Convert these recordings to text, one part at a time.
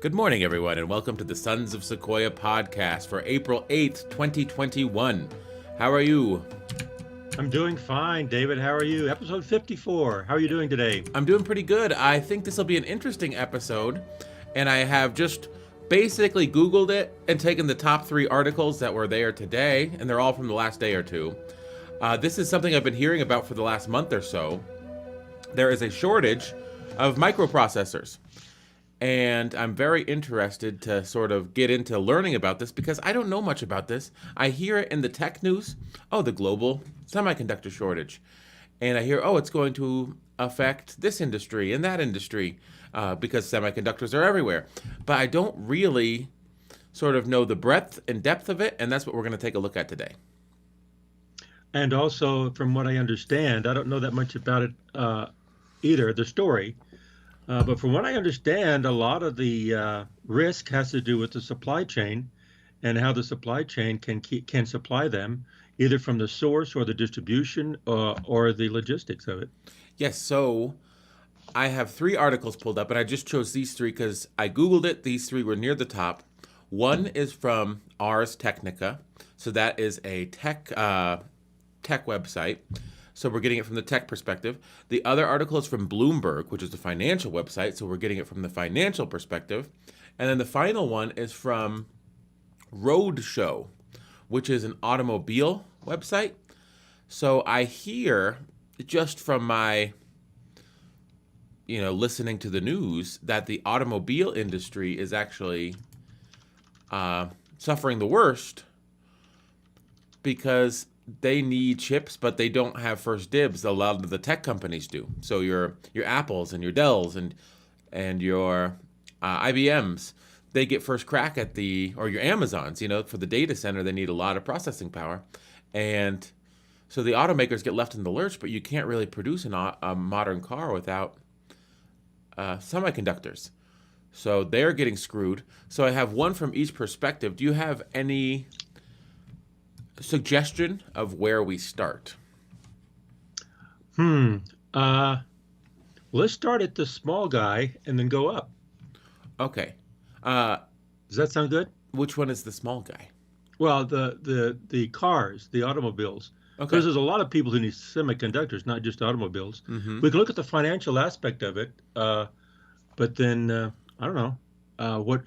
Good morning, everyone, and welcome to the Sons of Sequoia podcast for April 8th, 2021. How are you? I'm doing fine, David. How are you? Episode 54. How are you doing today? I'm doing pretty good. I think this will be an interesting episode, and I have just basically Googled it and taken the top 3 articles that were there today, and they're all from the last day or two. This is something I've been hearing about for the last month or so. There is a shortage of microprocessors. And I'm very interested to sort of get into learning about this because I don't know much about this. I hear it in the tech news. Oh, the global semiconductor shortage. And I hear, oh, it's going to affect this industry and that industry because semiconductors are everywhere. But I don't really sort of know the breadth and depth of it. And that's what we're going to take a look at today. And also, from what I understand, I don't know that much about it either, the story. But from what I understand, a lot of the risk has to do with the supply chain and how the supply chain can supply them, either from the source or the distribution or the logistics of it. Yes, so I have 3 articles pulled up, and I just chose these 3 because I Googled it. These 3 were near the top. One is from Ars Technica, so that is a tech website. So we're getting it from the tech perspective. The other article is from Bloomberg, which is a financial website, so we're getting it from the financial perspective. And then the final one is from Roadshow, which is an automobile website. So I hear just from my listening to the news that the automobile industry is actually suffering the worst because they need chips, but they don't have first dibs. A lot of the tech companies do. So your Apples and your Dells and your IBMs, they get first crack at or your Amazons. For the data center, they need a lot of processing power, and so the automakers get left in the lurch. But you can't really produce a modern car without semiconductors. So they're getting screwed. So I have one from each perspective. Do you have any suggestion of where we start? Let's start at the small guy and then go up. Okay. Does that sound good? Which one is the small guy? Well, the cars, the automobiles. Okay. Because there's a lot of people who need semiconductors, not just automobiles. Mm-hmm. We can look at the financial aspect of it, but then I don't know. Where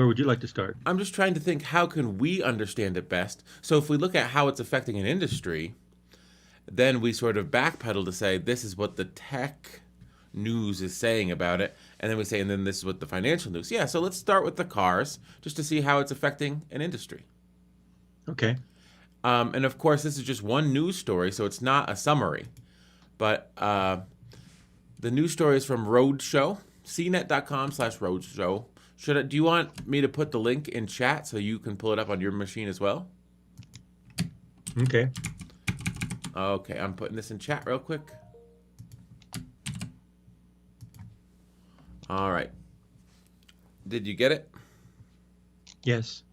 would you like to start? I'm just trying to think, how can we understand it best? So if we look at how it's affecting an industry, then we sort of backpedal to say this is what the tech news is saying about it, and then we say, and then this is what the financial news. Yeah, so let's start with the cars just to see how it's affecting an industry. Okay. And of course, this is just one news story, so it's not a summary. But the news story is from Roadshow. cnet.com/roadshow. Do you want me to put the link in chat so you can pull it up on your machine as well? Okay. Okay, I'm putting this in chat real quick. All right. Did you get it? Yes.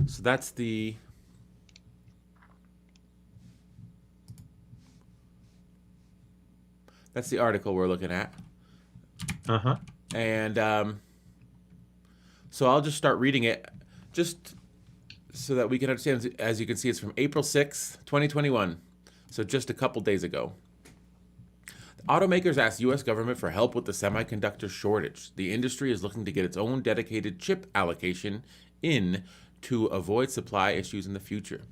So that's the article we're looking at. Uh-huh. And so I'll just start reading it just so that we can understand. As you can see, it's from April 6th, 2021. So just a couple days ago. The automakers asked U.S. government for help with the semiconductor shortage. The industry is looking to get its own dedicated chip allocation in to avoid supply issues in the future.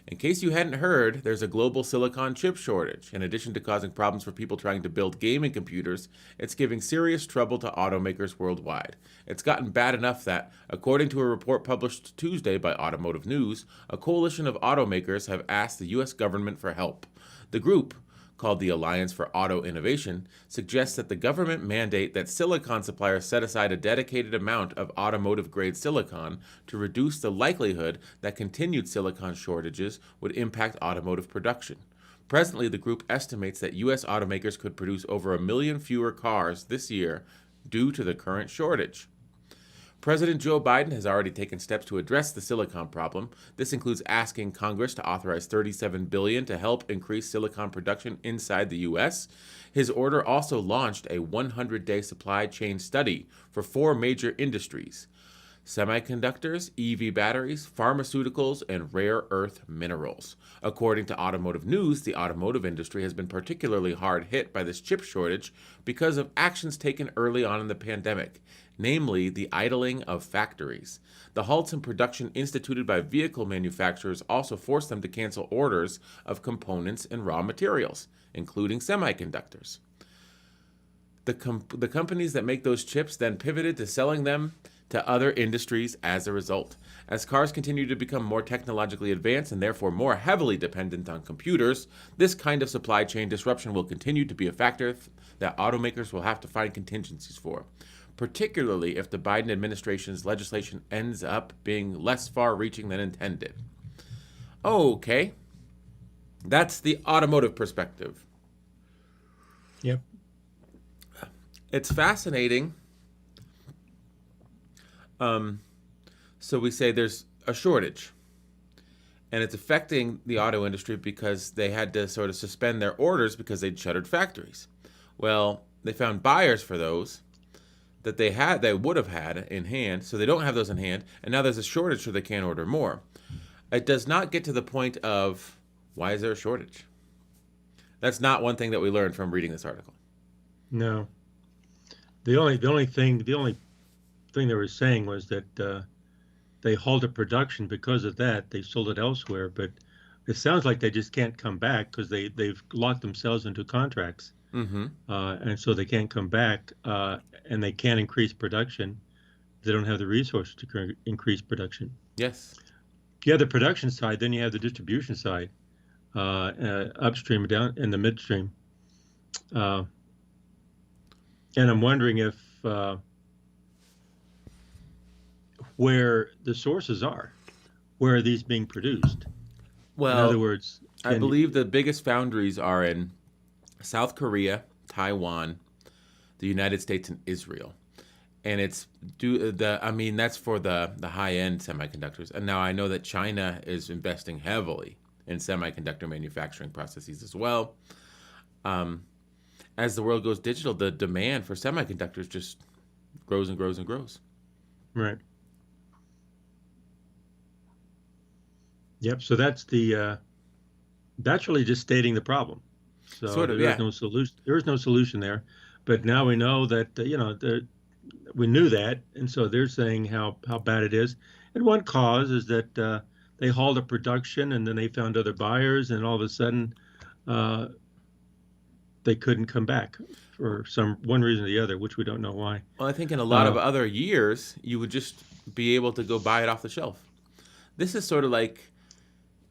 In case you hadn't heard, there's a global silicon chip shortage. In addition to causing problems for people trying to build gaming computers, it's giving serious trouble to automakers worldwide. It's gotten bad enough that, according to a report published Tuesday by Automotive News, a coalition of automakers have asked the U.S. government for help. The group, called the Alliance for Auto Innovation, suggests that the government mandate that silicon suppliers set aside a dedicated amount of automotive-grade silicon to reduce the likelihood that continued silicon shortages would impact automotive production. Presently, the group estimates that U.S. automakers could produce over 1 million fewer cars this year due to the current shortage. President Joe Biden has already taken steps to address the silicon problem. This includes asking Congress to authorize $37 billion to help increase silicon production inside the U.S. His order also launched a 100-day supply chain study for 4 major industries: semiconductors, EV batteries, pharmaceuticals, and rare earth minerals. According to Automotive News, the automotive industry has been particularly hard hit by this chip shortage because of actions taken early on in the pandemic, namely the idling of factories. The halts in production instituted by vehicle manufacturers also forced them to cancel orders of components and raw materials, including semiconductors. The companies that make those chips then pivoted to selling them to other industries as a result. As cars continue to become more technologically advanced and therefore more heavily dependent on computers, this kind of supply chain disruption will continue to be a factor that automakers will have to find contingencies for, particularly if the Biden administration's legislation ends up being less far-reaching than intended. Okay, that's the automotive perspective. Yep. It's fascinating. So we say there's a shortage, and it's affecting the auto industry because they had to sort of suspend their orders because they'd shuttered factories. Well, they found buyers for those that they would have had in hand, so they don't have those in hand, and now there's a shortage, so they can't order more. It does not get to the point of why is there a shortage. That's not one thing that we learned from reading this article. No. The only thing they were saying was that they halted production because of that. They sold it elsewhere, but it sounds like they just can't come back because they've locked themselves into contracts, and so they can't come back, and they can't increase production. They don't have the resources to increase production. Yes. You have the production side, then you have the distribution side, upstream, down, and the midstream. And I'm wondering if where the sources are, where are these being produced? Well, in other words, I believe the biggest foundries are in South Korea, Taiwan, the United States, and Israel. And that's for the high-end semiconductors. And now I know that China is investing heavily in semiconductor manufacturing processes as well. As the world goes digital, the demand for semiconductors just grows and grows and grows. Right. Yep. So that's really just stating the problem. So Sort of, there's yeah. no solution. There is no solution there. But now we know that we knew that, and so they're saying how bad it is. And one cause is that they halted production, and then they found other buyers, and all of a sudden they couldn't come back for one reason or the other, which we don't know why. Well, I think in a lot of other years, you would just be able to go buy it off the shelf. This is sort of like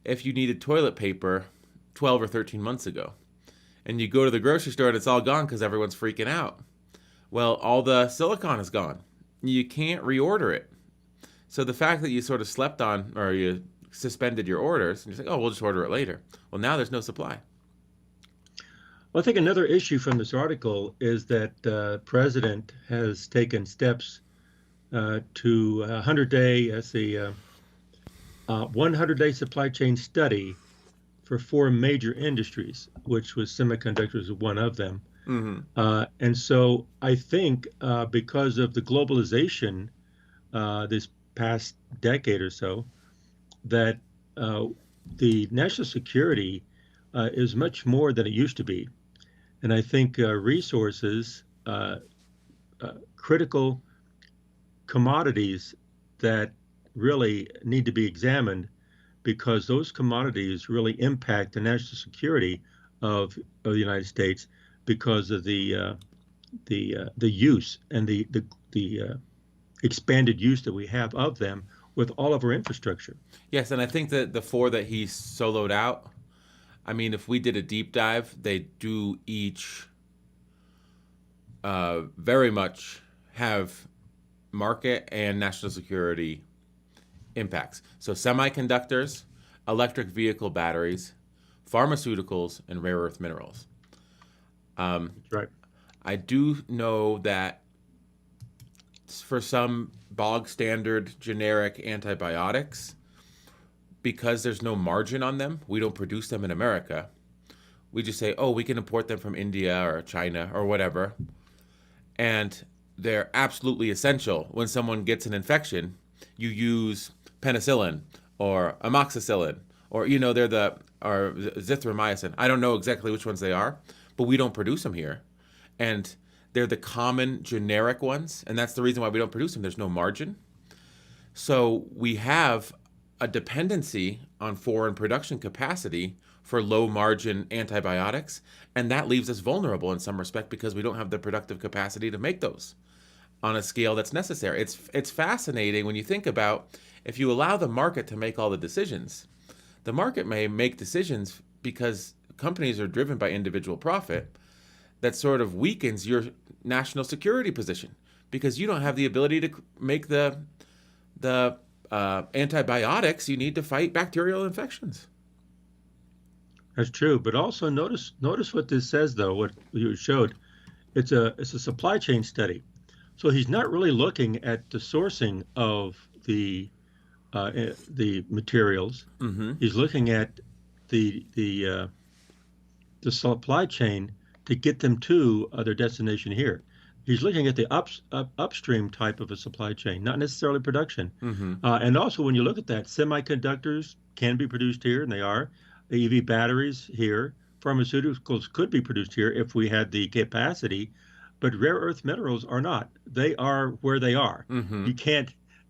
if you needed toilet paper 12 or 13 months ago, and you go to the grocery store and it's all gone because everyone's freaking out. Well, all the silicon is gone. You can't reorder it. So the fact that you sort of slept on, or you suspended your orders, and you're like, oh, we'll just order it later. Well, now there's no supply. Well, I think another issue from this article is that the president has taken steps to 100-day supply chain study for 4 major industries, which was semiconductors one of them. And so I think because of the globalization this past decade or so, that the national security is much more than it used to be. And I think resources, critical commodities that really need to be examined, because those commodities really impact the national security of the United States because of the use and the expanded use that we have of them with all of our infrastructure. Yes, and I think that the 4 that he soloed out, I mean, if we did a deep dive, they do each very much have market and national security impacts. So semiconductors, electric vehicle batteries, pharmaceuticals, and rare earth minerals. Right. I do know that for some bog standard generic antibiotics, because there's no margin on them, we don't produce them in America. We just say, oh, we can import them from India or China or whatever. And they're absolutely essential. When someone gets an infection, you use penicillin or amoxicillin, or, they're or zithromycin. I don't know exactly which ones they are, but we don't produce them here. And they're the common generic ones. And that's the reason why we don't produce them. There's no margin. So we have a dependency on foreign production capacity for low margin antibiotics, and that leaves us vulnerable in some respect because we don't have the productive capacity to make those on a scale that's necessary. It's fascinating when you think about, if you allow the market to make all the decisions, the market may make decisions because companies are driven by individual profit, that sort of weakens your national security position because you don't have the ability to make the antibiotics you need to fight bacterial infections. That's true. But also notice what this says, though, what you showed. It's a supply chain study. So he's not really looking at the sourcing of the materials. Mm-hmm. He's looking at the supply chain to get them to their destination here. He's looking at the upstream type of a supply chain, not necessarily production. Mm-hmm. And also, when you look at that, semiconductors can be produced here, and they are. EV batteries here. Pharmaceuticals could be produced here if we had the capacity, but rare earth minerals are not. They are where they are. Mm-hmm.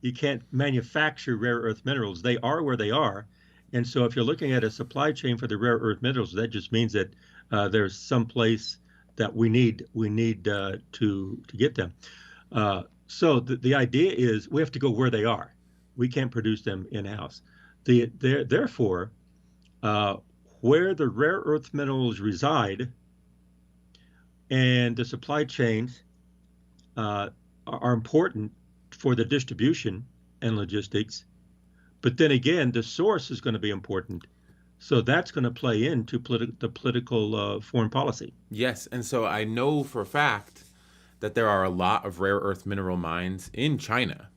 You can't manufacture rare earth minerals. They are where they are. And so if you're looking at a supply chain for the rare earth minerals, that just means that there's some place that we need to get them. So the idea is we have to go where they are. We can't produce them in-house. Therefore, where the rare earth minerals reside and the supply chains are important for the distribution and logistics. But then again, the source is going to be important. So that's going to play into the political foreign policy. Yes, and so I know for a fact that there are a lot of rare earth mineral mines in China,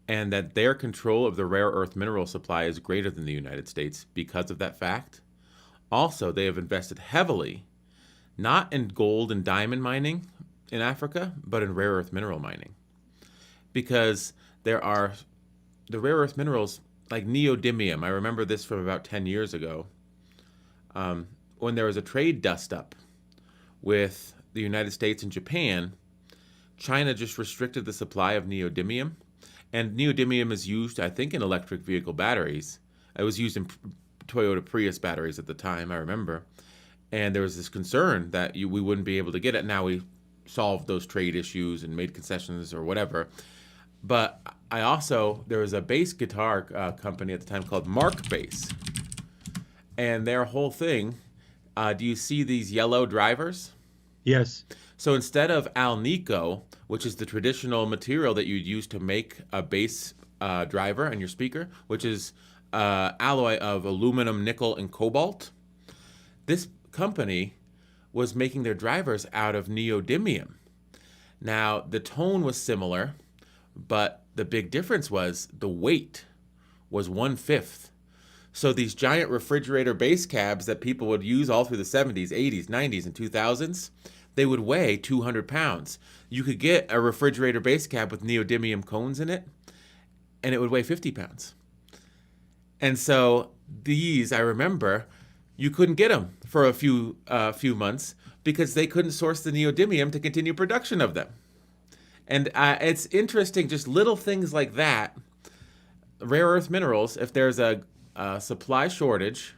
and that their control of the rare earth mineral supply is greater than the United States because of that fact. Also, they have invested heavily, not in gold and diamond mining in Africa, but in rare earth mineral mining. Because there are the rare earth minerals like neodymium. I remember this from about 10 years ago, when there was a trade dust-up with the United States and Japan. China just restricted the supply of neodymium. And neodymium is used, I think, in electric vehicle batteries. It was used in Toyota Prius batteries at the time, I remember. And there was this concern that we wouldn't be able to get it. Now we solved those trade issues and made concessions or whatever. But there was a bass guitar company at the time called Mark Bass. And their whole thing, do you see these yellow drivers? Yes. So instead of alnico, which is the traditional material that you'd use to make a bass driver in your speaker, which is alloy of aluminum, nickel, and cobalt, this company was making their drivers out of neodymium. Now, the tone was similar, but the big difference was the weight was 1/5. So these giant refrigerator base cabs that people would use all through the 70s, 80s, 90s, and 2000s, they would weigh 200 pounds. You could get a refrigerator base cab with neodymium cones in it, and it would weigh 50 pounds. And so these, I remember, you couldn't get them for a few months because they couldn't source the neodymium to continue production of them. And it's interesting, just little things like that. Rare earth minerals, if there's a supply shortage,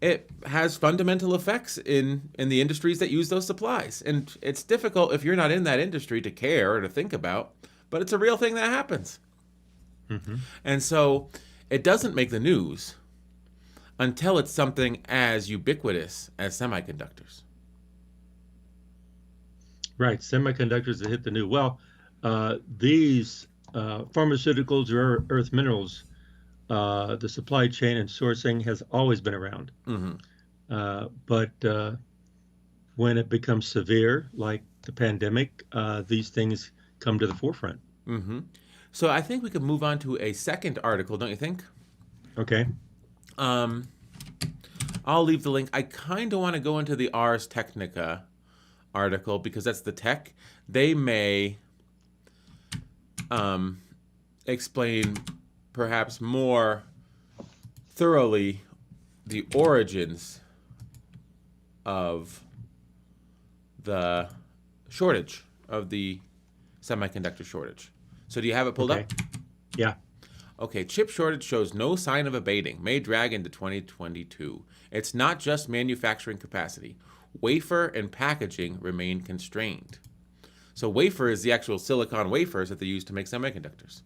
it has fundamental effects in the industries that use those supplies. And it's difficult if you're not in that industry to care or to think about, but it's a real thing that happens. Mm-hmm. And so it doesn't make the news until it's something as ubiquitous as semiconductors. Right, semiconductors that hit the news. Well, these pharmaceuticals, rare earth minerals, the supply chain and sourcing has always been around. Mm-hmm. But when it becomes severe, like the pandemic, these things come to the forefront. Mm-hmm. So I think we could move on to a second article, don't you think? Okay. Um, I'll leave the link. I kind of want to go into the Ars Technica article because that's the tech. They may um, explain perhaps more thoroughly the origins of the shortage, of the semiconductor shortage. So do you have it pulled Okay. up? Yeah. Okay, chip shortage shows no sign of abating, may drag into 2022. It's not just manufacturing capacity. Wafer and packaging remain constrained. So wafer is the actual silicon wafers that they use to make semiconductors.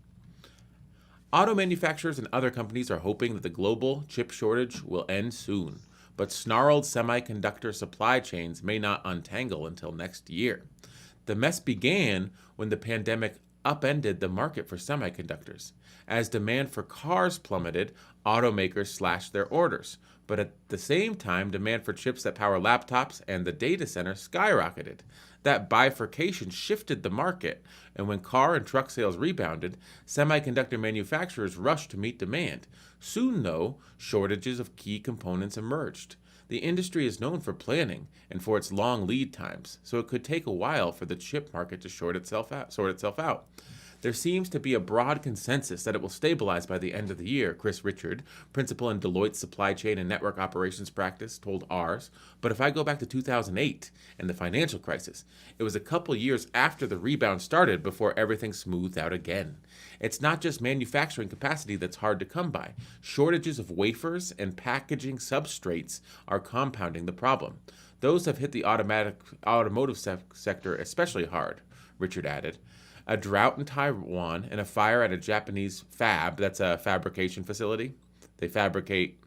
Auto manufacturers and other companies are hoping that the global chip shortage will end soon, but snarled semiconductor supply chains may not untangle until next year. The mess began when the pandemic upended the market for semiconductors. As demand for cars plummeted, automakers slashed their orders. But at the same time, demand for chips that power laptops and the data center skyrocketed. That bifurcation shifted the market, and when car and truck sales rebounded, semiconductor manufacturers rushed to meet demand. Soon, though, shortages of key components emerged. The industry is known for planning and for its long lead times, so it could take a while for the chip market to sort itself out. There seems to be a broad consensus that it will stabilize by the end of the year, Chris Richard, principal in Deloitte's supply chain and network operations practice, told ours. But if I go back to 2008 and the financial crisis, it was a couple years after the rebound started before everything smoothed out again. It's not just manufacturing capacity that's hard to come by. Shortages of wafers and packaging substrates are compounding the problem. Those have hit the automotive sector especially hard, Richard added. A drought in Taiwan and a fire at a Japanese fab, that's a fabrication facility, they fabricate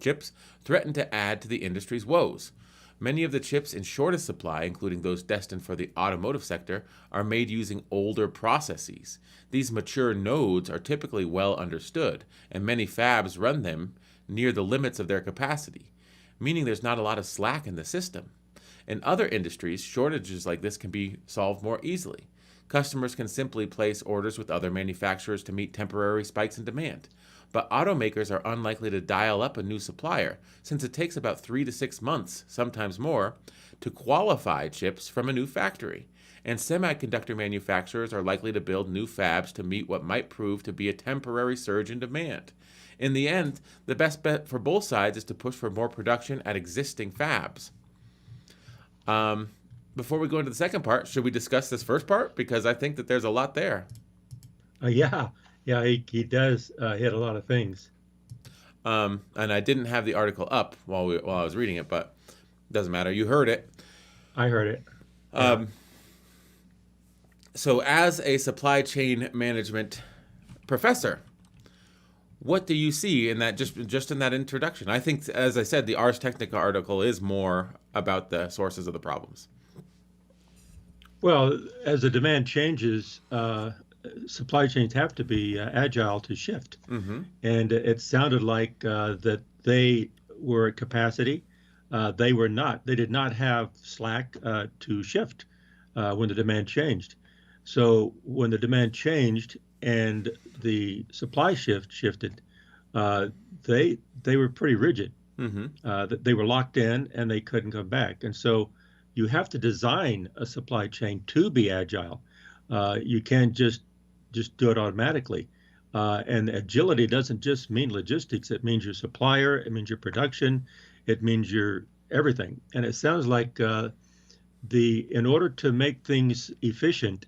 chips, threaten to add to the industry's woes. Many of the chips in shortest supply, including those destined for the automotive sector, are made using older processes. These mature nodes are typically well understood, and many fabs run them near the limits of their capacity, meaning there's not a lot of slack in the system. In other industries, shortages like this can be solved more easily. Customers can simply place orders with other manufacturers to meet temporary spikes in demand. But automakers are unlikely to dial up a new supplier, since it takes about 3 to 6 months, sometimes more, to qualify chips from a new factory. And semiconductor manufacturers are likely to build new fabs to meet what might prove to be a temporary surge in demand. In the end, the best bet for both sides is to push for more production at existing fabs. Before we go into the second part, should we discuss this first part? Because I think that there's a lot there. Yeah. Yeah. He does hit a lot of things. And I didn't have the article up while I was reading it, but it doesn't matter. You heard it. I heard it. Yeah. Um, so, as a supply chain management professor, what do you see in that just in that introduction? I think, as I said, the Ars Technica article is more about the sources of the problems. Well, as the demand changes, supply chains have to be agile to shift. Mm-hmm. And it sounded like that they were at capacity. They were not. They did not have slack to shift when the demand changed. So when the demand changed and the supply shifted, they were pretty rigid. Mm-hmm. That they were locked in and they couldn't come back. And so you have to design a supply chain to be agile. You can't just do it automatically. And agility doesn't just mean logistics. It means your supplier. It means your production. It means your everything. And it sounds like in order to make things efficient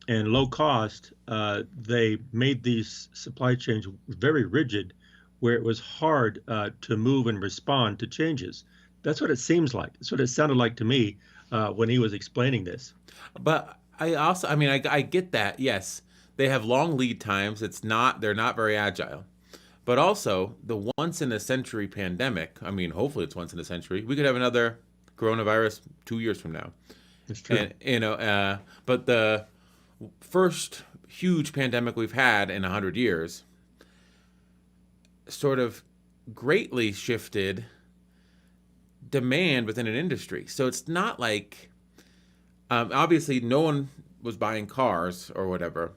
and low cost, they made these supply chains very rigid, where it was hard to move and respond to changes. That's what it seems like. That's what it sounded like to me when he was explaining this. But I get that. Yes, they have long lead times. They're not very agile. But also, the once in a century pandemic, hopefully it's once in a century. We could have another coronavirus 2 years from now. It's true. And, but the first huge pandemic we've had in 100 years sort of greatly shifted demand within an industry. So it's not like, obviously, no one was buying cars or whatever,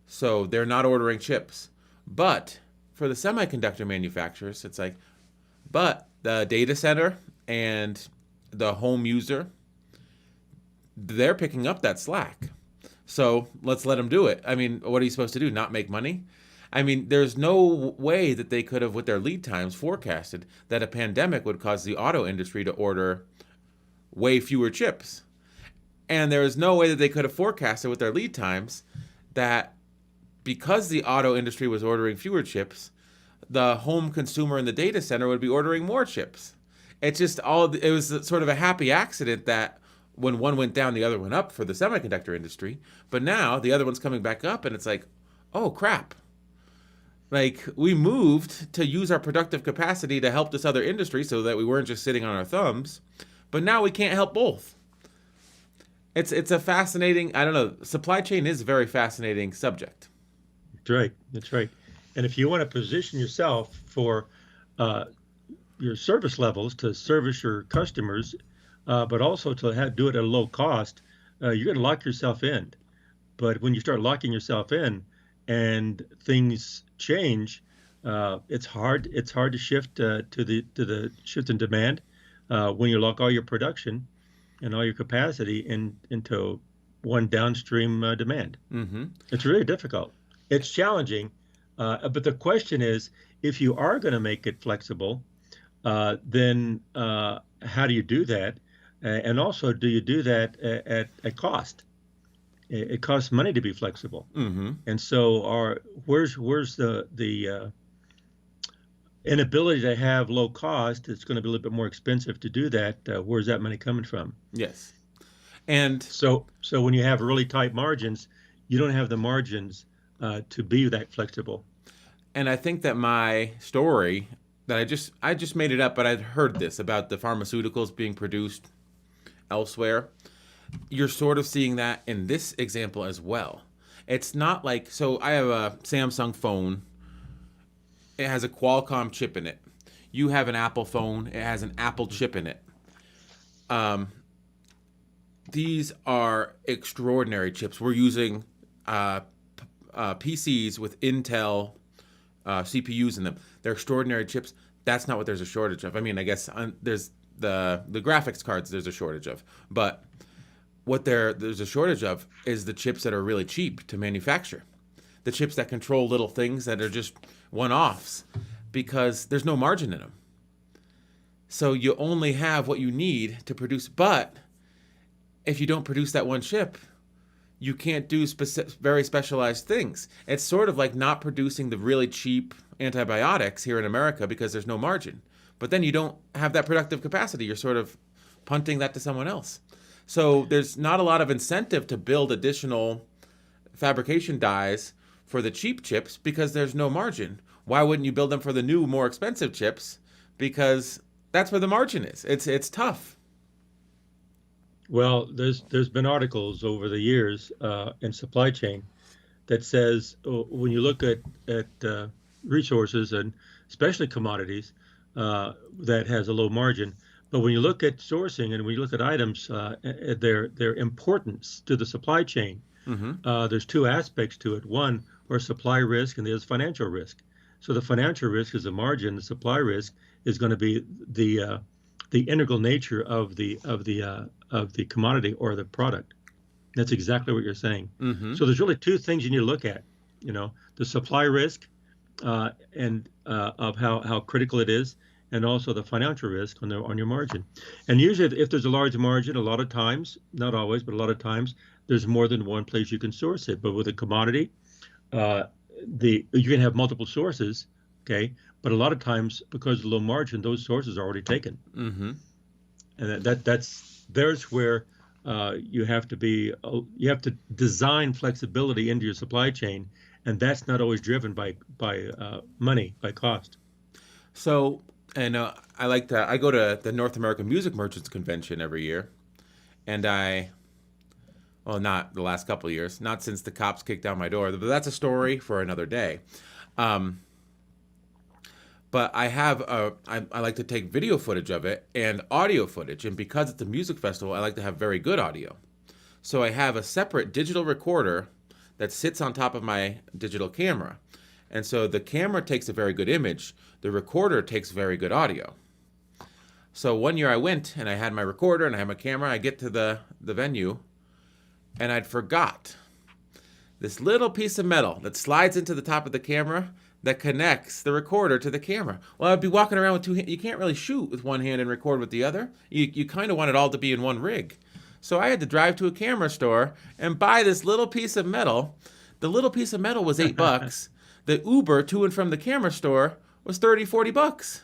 so they're not ordering chips. But for the semiconductor manufacturers, it's like, but the data center and the home user, they're picking up that slack. So let's let them do it. I mean, what are you supposed to do? Not make money? I mean, there's no way that they could have, with their lead times, forecasted that a pandemic would cause the auto industry to order way fewer chips. And there is no way that they could have forecasted with their lead times that because the auto industry was ordering fewer chips, the home consumer in the data center would be ordering more chips. It was sort of a happy accident that when one went down, the other went up for the semiconductor industry. But now the other one's coming back up, and it's like, oh crap. Like, we moved to use our productive capacity to help this other industry so that we weren't just sitting on our thumbs. But now we can't help both. It's a fascinating, I don't know, supply chain is a very fascinating subject. That's right. That's right. And if you want to position yourself for your service levels to service your customers, but also to do it at a low cost, you're going to lock yourself in. But when you start locking yourself in and things change, it's hard. It's hard to shift to the shift in demand when you lock all your production and all your capacity into one downstream demand. Mm-hmm. It's really difficult. It's challenging. But the question is, if you are going to make it flexible, then how do you do that? And also, do you do that at cost? It costs money to be flexible. Mm-hmm. And so, where's the inability to have low cost? It's going to be a little bit more expensive to do that. Where's that money coming from? Yes. And so when you have really tight margins, you don't have the margins to be that flexible. And I think that my story that I just made it up, but I'd heard this about the pharmaceuticals being produced elsewhere. You're sort of seeing that in this example as well. It's not like, so I have a Samsung phone. It has a Qualcomm chip in it. You have an Apple phone. It has an Apple chip in it. These are extraordinary chips. We're using PCs with Intel CPUs in them. They're extraordinary chips. That's not what there's a shortage of. I mean, I guess there's the graphics cards there's a shortage of. But what there's a shortage of is the chips that are really cheap to manufacture. The chips that control little things that are just one-offs because there's no margin in them. So you only have what you need to produce. But if you don't produce that one chip, you can't do very specialized things. It's sort of like not producing the really cheap antibiotics here in America because there's no margin. But then you don't have that productive capacity. You're sort of punting that to someone else. So there's not a lot of incentive to build additional fabrication dies for the cheap chips because there's no margin. Why wouldn't you build them for the new, more expensive chips? Because that's where the margin is. It's tough. Well, there's been articles over the years in supply chain that says when you look at resources and especially commodities that has a low margin, but when you look at sourcing and when you look at items, their importance to the supply chain, there's two aspects to it. One, or supply risk, and there's financial risk. So the financial risk is the margin. The supply risk is going to be the integral nature of the commodity or the product. That's exactly what you're saying. Mm-hmm. So there's really two things you need to look at. You know, the supply risk and of how critical it is, and also the financial risk on your margin. And usually, if there's a large margin, a lot of times, not always, but a lot of times, there's more than one place you can source it. But with a commodity, you can have multiple sources, okay? But a lot of times, because of the low margin, those sources are already taken. Mm-hmm. And there's where you have to design flexibility into your supply chain, and that's not always driven by money, by cost. So, and I go to the North American Music Merchants Convention every year, and well, not the last couple of years, not since the cops kicked down my door, but that's a story for another day. But I like to take video footage of it and audio footage, and because it's a music festival, I like to have very good audio. So I have a separate digital recorder that sits on top of my digital camera. And so the camera takes a very good image. The recorder takes very good audio. So one year I went and I had my recorder and I had my camera. I get to the venue and I'd forgot this little piece of metal that slides into the top of the camera that connects the recorder to the camera. Well, I'd be walking around with two hands. You can't really shoot with one hand and record with the other. You kind of want it all to be in one rig. So I had to drive to a camera store and buy this little piece of metal. The little piece of metal was $8. The Uber to and from the camera store was $30, $40.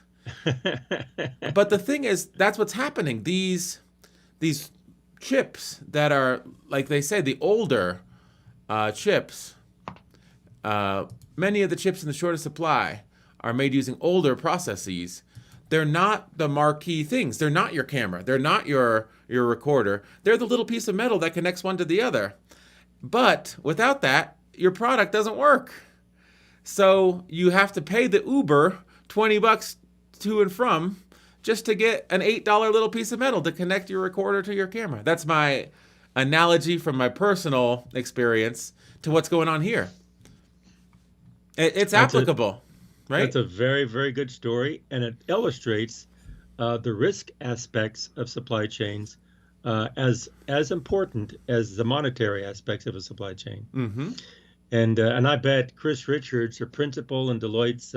But the thing is, that's what's happening. These chips that are, like they say, the older chips, many of the chips in the shortest supply are made using older processes. They're not the marquee things. They're not your camera. They're not your recorder. They're the little piece of metal that connects one to the other. But without that, your product doesn't work. So you have to pay the Uber $20 to and from just to get an $8 little piece of metal to connect your recorder to your camera. That's my analogy from my personal experience to what's going on here. It's applicable, right? That's a very, very good story, and it illustrates the risk aspects of supply chains as important as the monetary aspects of a supply chain. Mm-hmm. And I bet Chris Richards, a principal in Deloitte's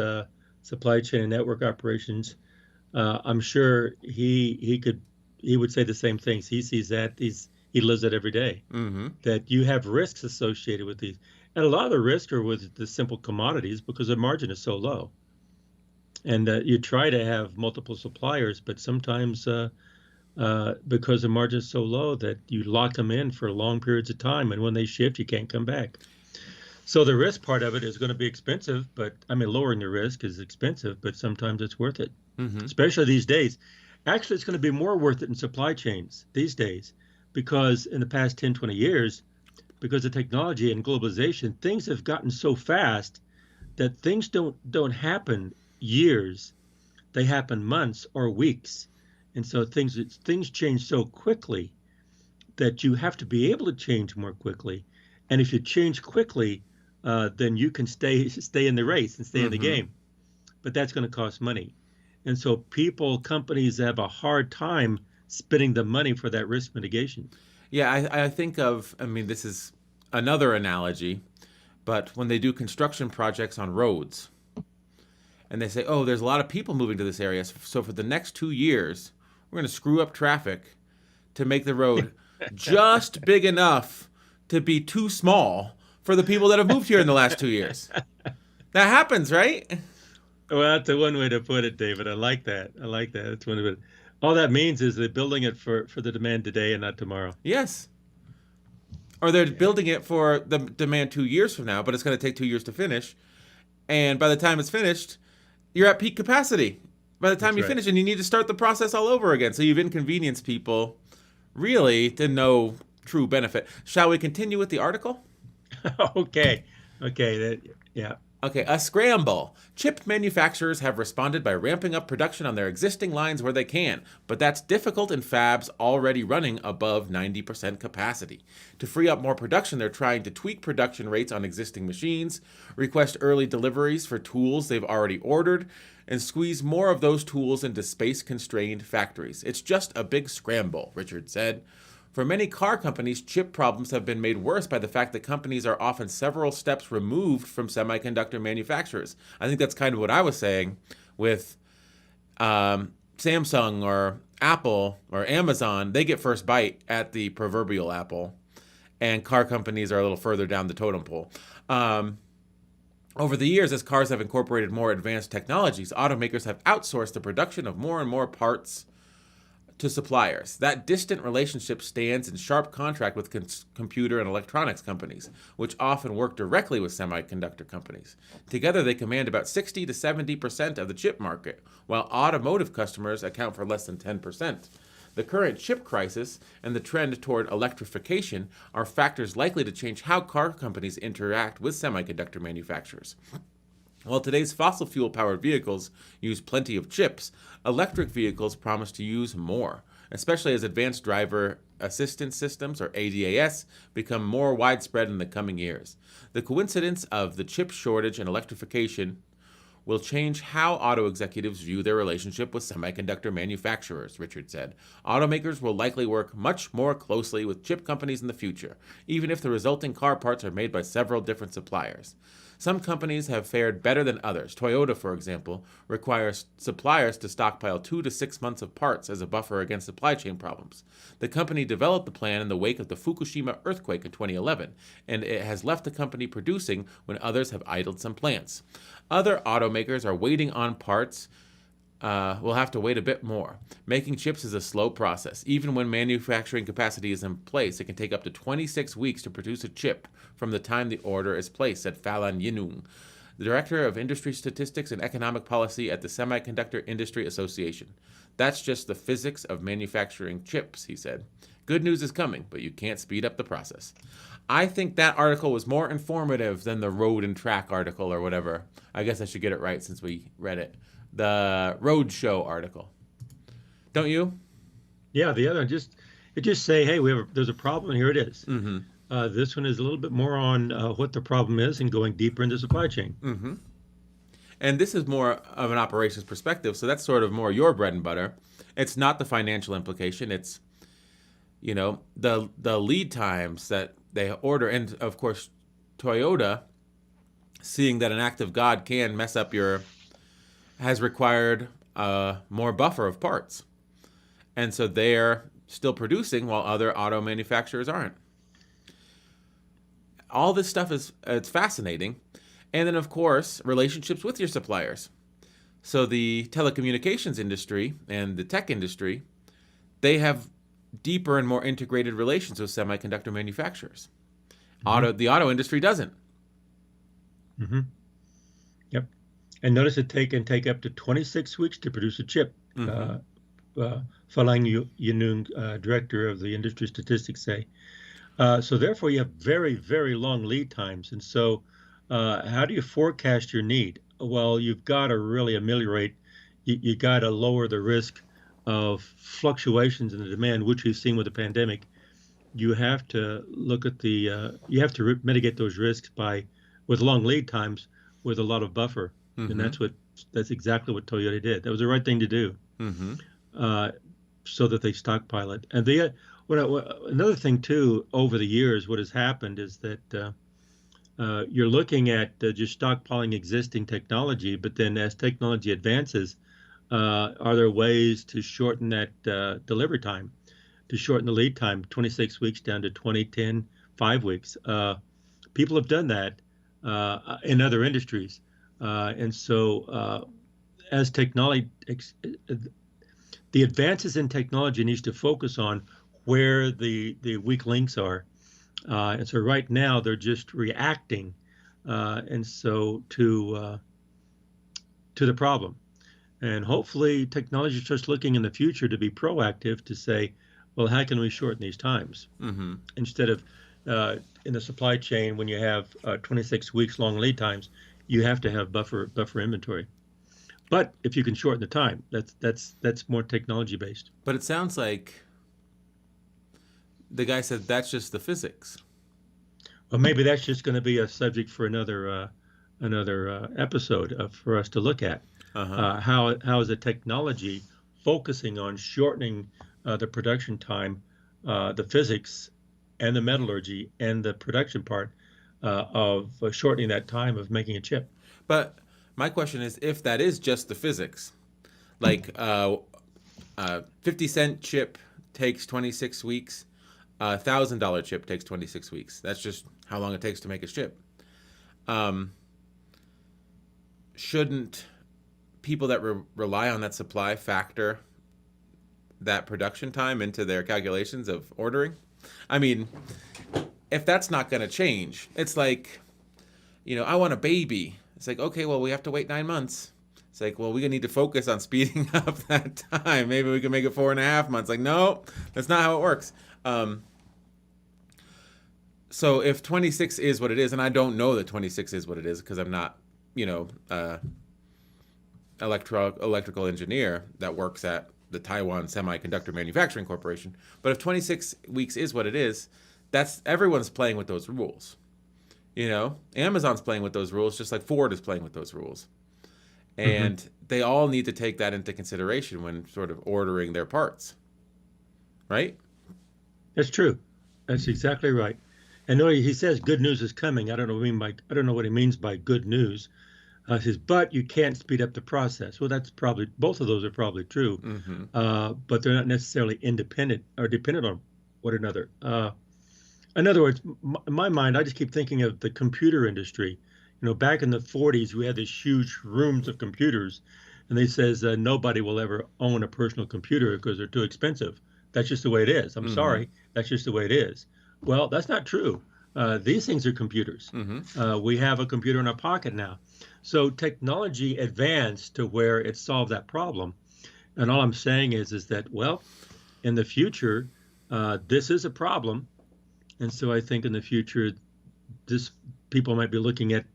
supply chain and network operations, I'm sure he would say the same things. He sees that he lives it every day. Mm-hmm. That you have risks associated with these. And a lot of the risks are with the simple commodities because the margin is so low. And you try to have multiple suppliers, but sometimes because the margin is so low that you lock them in for long periods of time. And when they shift, you can't come back. So the risk part of it is going to be expensive, but I mean, lowering the risk is expensive, but sometimes it's worth it, especially these days. Actually, it's going to be more worth it in supply chains these days because in the past 10, 20 years, because of technology and globalization, things have gotten so fast that things don't happen years. They happen months or weeks. And so things change so quickly that you have to be able to change more quickly. And if you change quickly, then you can stay in the race and stay in the game. But that's going to cost money. And so companies have a hard time spending the money for that risk mitigation. Yeah, I think this is another analogy, but when they do construction projects on roads, and they say, oh, there's a lot of people moving to this area, so for the next 2 years, we're going to screw up traffic to make the road just big enough to be too small for the people that have moved here in the last 2 years. That happens, right? Well, that's one way to put it, David. I like that. That's one of it. All that means is they're building it for the demand today and not tomorrow. Yes. Or they're building it for the demand 2 years from now, but it's going to take 2 years to finish. And by the time it's finished, you're at peak capacity. By the time you finish, and you need to start the process all over again. So you've inconvenienced people really to no true benefit. Shall we continue with the article? Okay. Yeah. Okay, a scramble. Chip manufacturers have responded by ramping up production on their existing lines where they can, but that's difficult in fabs already running above 90% capacity. To free up more production, they're trying to tweak production rates on existing machines, request early deliveries for tools they've already ordered, and squeeze more of those tools into space-constrained factories. It's just a big scramble, Richard said. For many car companies, chip problems have been made worse by the fact that companies are often several steps removed from semiconductor manufacturers. I think that's kind of what I was saying with Samsung or Apple or Amazon. They get first bite at the proverbial apple, and car companies are a little further down the totem pole. Over the years, as cars have incorporated more advanced technologies, automakers have outsourced the production of more and more parts to suppliers. That distant relationship stands in sharp contrast with computer and electronics companies, which often work directly with semiconductor companies. Together, they command about 60 to 70% of the chip market, while automotive customers account for less than 10%. The current chip crisis and the trend toward electrification are factors likely to change how car companies interact with semiconductor manufacturers. While today's fossil fuel-powered vehicles use plenty of chips, electric vehicles promise to use more. especially as advanced driver assistance systems, or ADAS, become more widespread in the coming years. The coincidence of the chip shortage and electrification will change how auto executives view their relationship with semiconductor manufacturers, Richard said. Automakers will likely work much more closely with chip companies in the future, even if the resulting car parts are made by several different suppliers. Some companies have fared better than others. Toyota, for example, requires suppliers to stockpile 2 to 6 months of parts as a buffer against supply chain problems. The company developed the plan in the wake of the Fukushima earthquake in 2011, and it has left the company producing when others have idled some plants. Other automakers are waiting on parts. We'll have to wait a bit more. Making chips is a slow process. Even when manufacturing capacity is in place, it can take up to 26 weeks to produce a chip from the time the order is placed, said Falan Yinung, the Director of Industry Statistics and Economic Policy at the Semiconductor Industry Association. That's just the physics of manufacturing chips, he said. Good news is coming, but you can't speed up the process. I think that article was more informative than the road and track article or whatever. I guess I should get it right since we read it. The road show article. Don't you? Yeah, the other just say, hey, there's a problem, and here it is. Mm-hmm. This one is a little bit more on what the problem is and going deeper into supply chain. Mm-hmm. And this is more of an operations perspective, so that's sort of more your bread and butter. It's not the financial implication. It's, the lead times that they order. And, of course, Toyota, seeing that an act of God can mess up has required more buffer of parts. And so they're still producing while other auto manufacturers aren't. All this stuff it's fascinating. And then, of course, relationships with your suppliers. So the telecommunications industry and the tech industry, they have deeper and more integrated relations with semiconductor manufacturers. Mm-hmm. The auto industry doesn't. Mm-hmm. Yep. And notice it can take up to 26 weeks to produce a chip. Mm-hmm. Falang Yinung, director of the industry statistics, say. So therefore, you have very, very long lead times. And so how do you forecast your need? Well, you've got to really ameliorate, you got to lower the risk of fluctuations in the demand, which we've seen with the pandemic. You have to look at you have to mitigate those risks with long lead times, with a lot of buffer. Mm-hmm. And that's exactly what Toyota did. That was the right thing to do. Mm-hmm. So that they stockpile it. And another thing too, over the years, what has happened is that you're looking at just stockpiling existing technology, but then as technology advances, are there ways to shorten that delivery time, to shorten the lead time, 26 weeks down to 20, 10, 5 weeks? People have done that in other industries. And so as technology, the advances in technology needs to focus on where the weak links are. And so right now they're just reacting, and so to the problem. And hopefully technology starts looking in the future to be proactive, to say, well, how can we shorten these times? Mm-hmm. Instead of in the supply chain, when you have 26 weeks long lead times, you have to have buffer inventory. But if you can shorten the time, that's more technology based. But it sounds like the guy said that's just the physics. Well, maybe that's just going to be a subject for another episode for us to look at. Uh-huh. How is the technology focusing on shortening the production time, the physics and the metallurgy and the production part of shortening that time of making a chip. But my question is, if that is just the physics, like 50-cent chip takes 26 weeks, $1,000 chip takes 26 weeks. That's just how long it takes to make a chip. Shouldn't people that rely on that supply factor that production time into their calculations of ordering? I mean, if that's not going to change, it's like, I want a baby. It's like, okay, well, we have to wait 9 months. It's like, well, we need to focus on speeding up that time. Maybe we can make it 4.5 months. Like, no, that's not how it works. So if 26 is what it is, and I don't know that 26 is what it is because I'm not, electrical engineer that works at the Taiwan Semiconductor Manufacturing Corporation. But if 26 weeks is what it is, that's everyone's playing with those rules. Amazon's playing with those rules just like Ford is playing with those rules. And they all need to take that into consideration when sort of ordering their parts. Right? That's true. That's exactly right. And no, he says good news is coming. I don't know what he means by good news. He says, but you can't speed up the process. Well, that's probably both of those are probably true, but they're not necessarily independent or dependent on one another. In other words, in my mind, I just keep thinking of the computer industry. Back in the 40s, we had these huge rooms of computers, and they says nobody will ever own a personal computer because they're too expensive. That's just the way it is. I'm sorry, that's just the way it is. Well, that's not true. These things are computers. We have a computer in our pocket now. So technology advanced to where it solved that problem. And all I'm saying is that, well, in the future, this is a problem. And so I think in the future, people might be looking at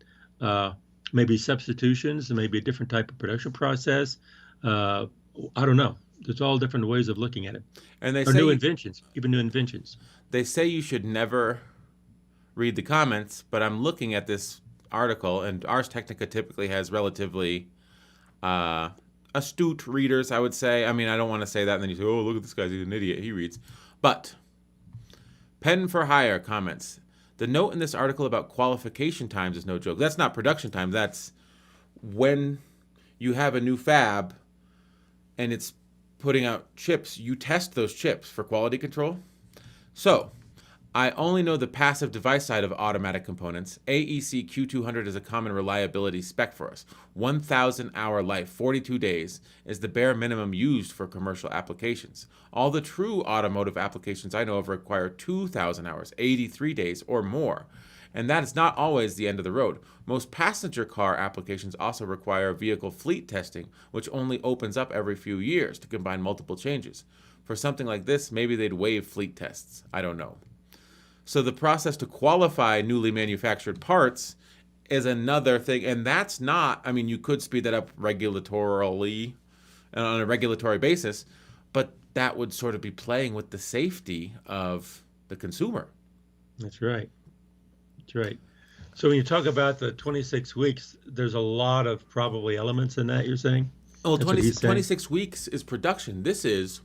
maybe substitutions, maybe a different type of production process. I don't know. There's all different ways of looking at it. And they or say new inventions, even new inventions. They say you should never read the comments, but I'm looking at this article, and Ars Technica typically has relatively astute readers, I would say. I mean, I don't want to say that, and then you say, oh, look at this guy, he's an idiot, he reads. But Pen for Hire comments, the note in this article about qualification times is no joke. That's not production time. That's when you have a new fab and it's putting out chips, you test those chips for quality control. So, I only know the passive device side of automatic components. AEC Q200 is a common reliability spec for us. 1,000 hour life, 42 days, is the bare minimum used for commercial applications. All the true automotive applications I know of require 2,000 hours, 83 days or more. And that is not always the end of the road. Most passenger car applications also require vehicle fleet testing, which only opens up every few years to combine multiple changes. For something like this, maybe they'd waive fleet tests. I don't know. So the process to qualify newly manufactured parts is another thing. And that's not, I mean, you could speed that up regulatorily on a regulatory basis, but that would sort of be playing with the safety of the consumer. That's right. That's right. So when you talk about the 26 weeks, there's a lot of probably elements in that, you're saying? Well, 26 weeks is production. This is,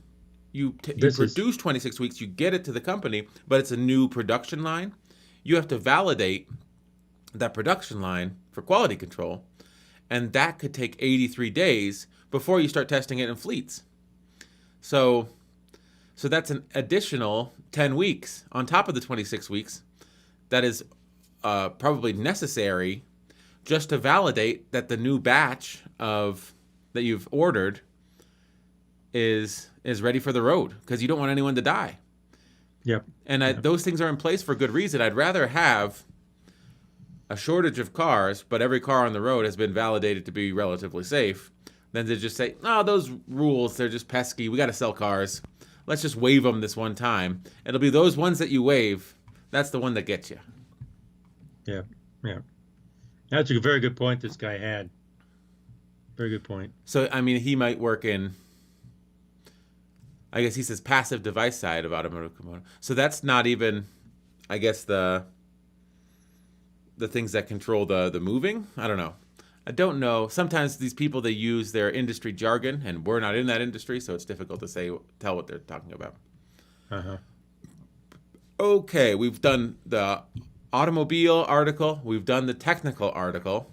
you produce 26 weeks, you get it to the company, but it's a new production line. You have to validate that production line for quality control, and that could take 83 days before you start testing it in fleets. So that's an additional 10 weeks on top of the 26 weeks that is probably necessary just to validate that the new batch that you've ordered is ready for the road, because you don't want anyone to die. Yep. And those things are in place for good reason. I'd rather have a shortage of cars, but every car on the road has been validated to be relatively safe, than to just say, no, those rules, they're just pesky. We got to sell cars. Let's just waive them this one time. It'll be those ones that you waive. That's the one that gets you. Yeah, yeah. That's a very good point this guy had. Very good point. So, I mean, he might work in, I guess he says passive device side of automotive component. So that's not even, I guess, the things that control the moving. I don't know. I don't know. Sometimes these people, they use their industry jargon, and we're not in that industry, so it's difficult to tell what they're talking about. Uh-huh. Okay, we've done the automobile article. We've done the technical article.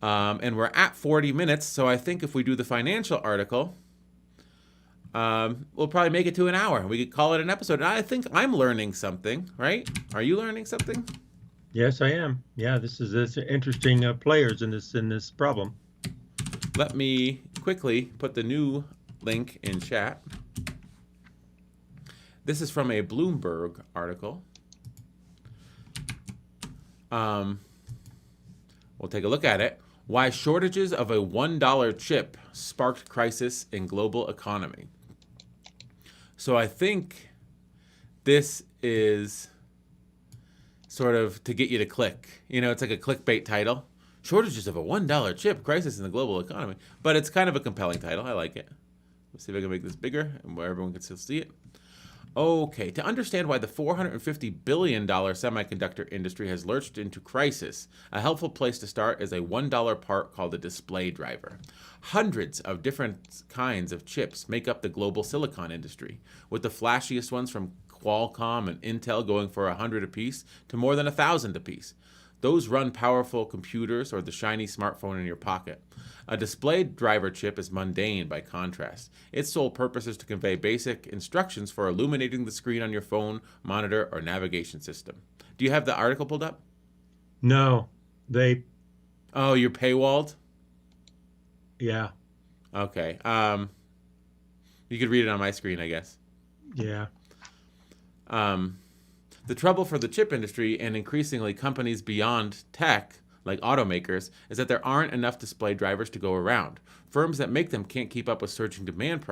And we're at 40 minutes, so I think if we do the financial article, we'll probably make it to an hour. We could call it an episode. And I think I'm learning something, right? Are you learning something? Yes, I am. Yeah, this is interesting players in this problem. Let me quickly put the new link in chat. This is from a Bloomberg article. We'll take a look at it. Why shortages of a $1 chip sparked crisis in global economy. So I think this is sort of to get you to click. It's like a clickbait title. Shortages of a $1 chip, crisis in the global economy. But it's kind of a compelling title. I like it. Let's see if I can make this bigger and where everyone can still see it. Okay, to understand why the $450 billion semiconductor industry has lurched into crisis, a helpful place to start is a $1 part called a display driver. Hundreds of different kinds of chips make up the global silicon industry, with the flashiest ones from Qualcomm and Intel going for 100 apiece to more than 1,000 apiece. Those run powerful computers or the shiny smartphone in your pocket. A display driver chip is mundane by contrast. Its sole purpose is to convey basic instructions for illuminating the screen on your phone, monitor, or navigation system. Do you have the article pulled up? No, they, Oh, you're paywalled? yeah, Okay. You could read it on my screen, I guess. yeah. The trouble for the chip industry and increasingly companies beyond tech, like automakers, is that there aren't enough display drivers to go around. Firms that make them can't keep up with surging demand,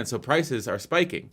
so prices are spiking.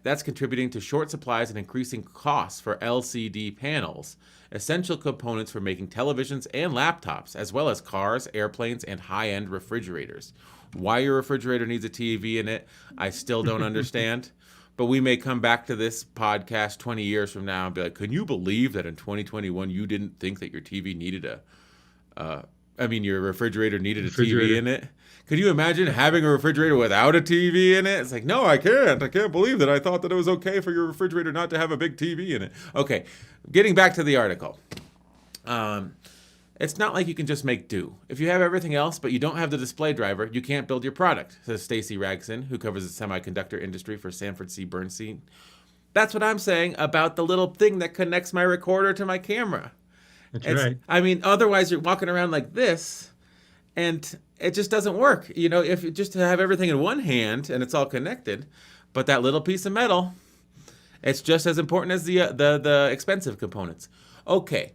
That's contributing to short supplies and increasing costs for LCD panels, essential components for making televisions and laptops, as well as cars, airplanes, and high-end refrigerators. Why your refrigerator needs a TV in it, I still don't understand. But we may come back to this podcast 20 years from now and be like, can you believe that in 2021 you didn't think that your TV needed your refrigerator needed a TV in it? Could you imagine having a refrigerator without a TV in it? It's like, no, I can't. I can't believe that. I thought that it was okay for your refrigerator not to have a big TV in it. Okay, getting back to the article. It's not like you can just make do. If you have everything else, but you don't have the display driver, you can't build your product, says Stacy Ragson, who covers the semiconductor industry for Sanford C. Bernstein. That's what I'm saying about the little thing that connects my recorder to my camera. That's right. I mean, otherwise you're walking around like this, and it just doesn't work. You know, if you just have everything in one hand and it's all connected, but that little piece of metal, it's just as important as the expensive components. Okay.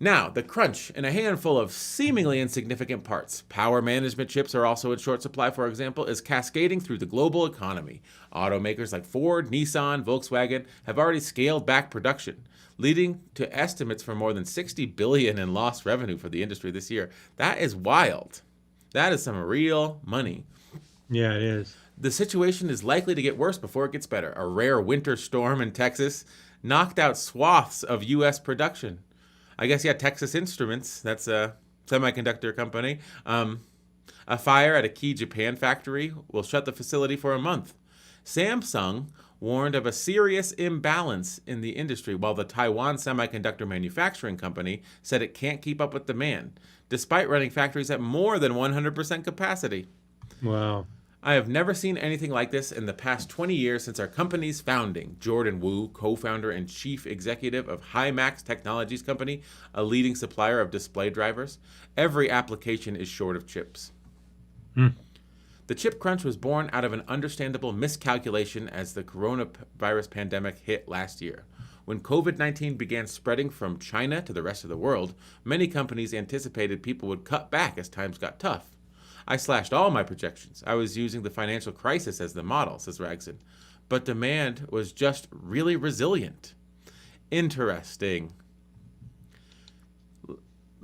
Now, the crunch in a handful of seemingly insignificant parts, power management chips are also in short supply, for example, is cascading through the global economy. Automakers like Ford, Nissan, Volkswagen have already scaled back production, leading to estimates for more than $60 billion in lost revenue for the industry this year. That is wild. That is some real money. Yeah, it is. The situation is likely to get worse before it gets better. A rare winter storm in Texas knocked out swaths of U.S. production. I guess, yeah, Texas Instruments, that's a semiconductor company. A fire at a key Japan factory will shut the facility for a month. Samsung warned of a serious imbalance in the industry, while the Taiwan Semiconductor Manufacturing Company said it can't keep up with demand, despite running factories at more than 100% capacity. Wow. I have never seen anything like this in the past 20 years since our company's founding. Jordan Wu, co-founder and chief executive of Himax Technologies Company, a leading supplier of display drivers. Every application is short of chips. The chip crunch was born out of an understandable miscalculation as the coronavirus pandemic hit last year. When COVID-19 began spreading from China to the rest of the world, many companies anticipated people would cut back as times got tough. I slashed all my projections. I was using the financial crisis as the model, says Ragson. But demand was just really resilient. Interesting.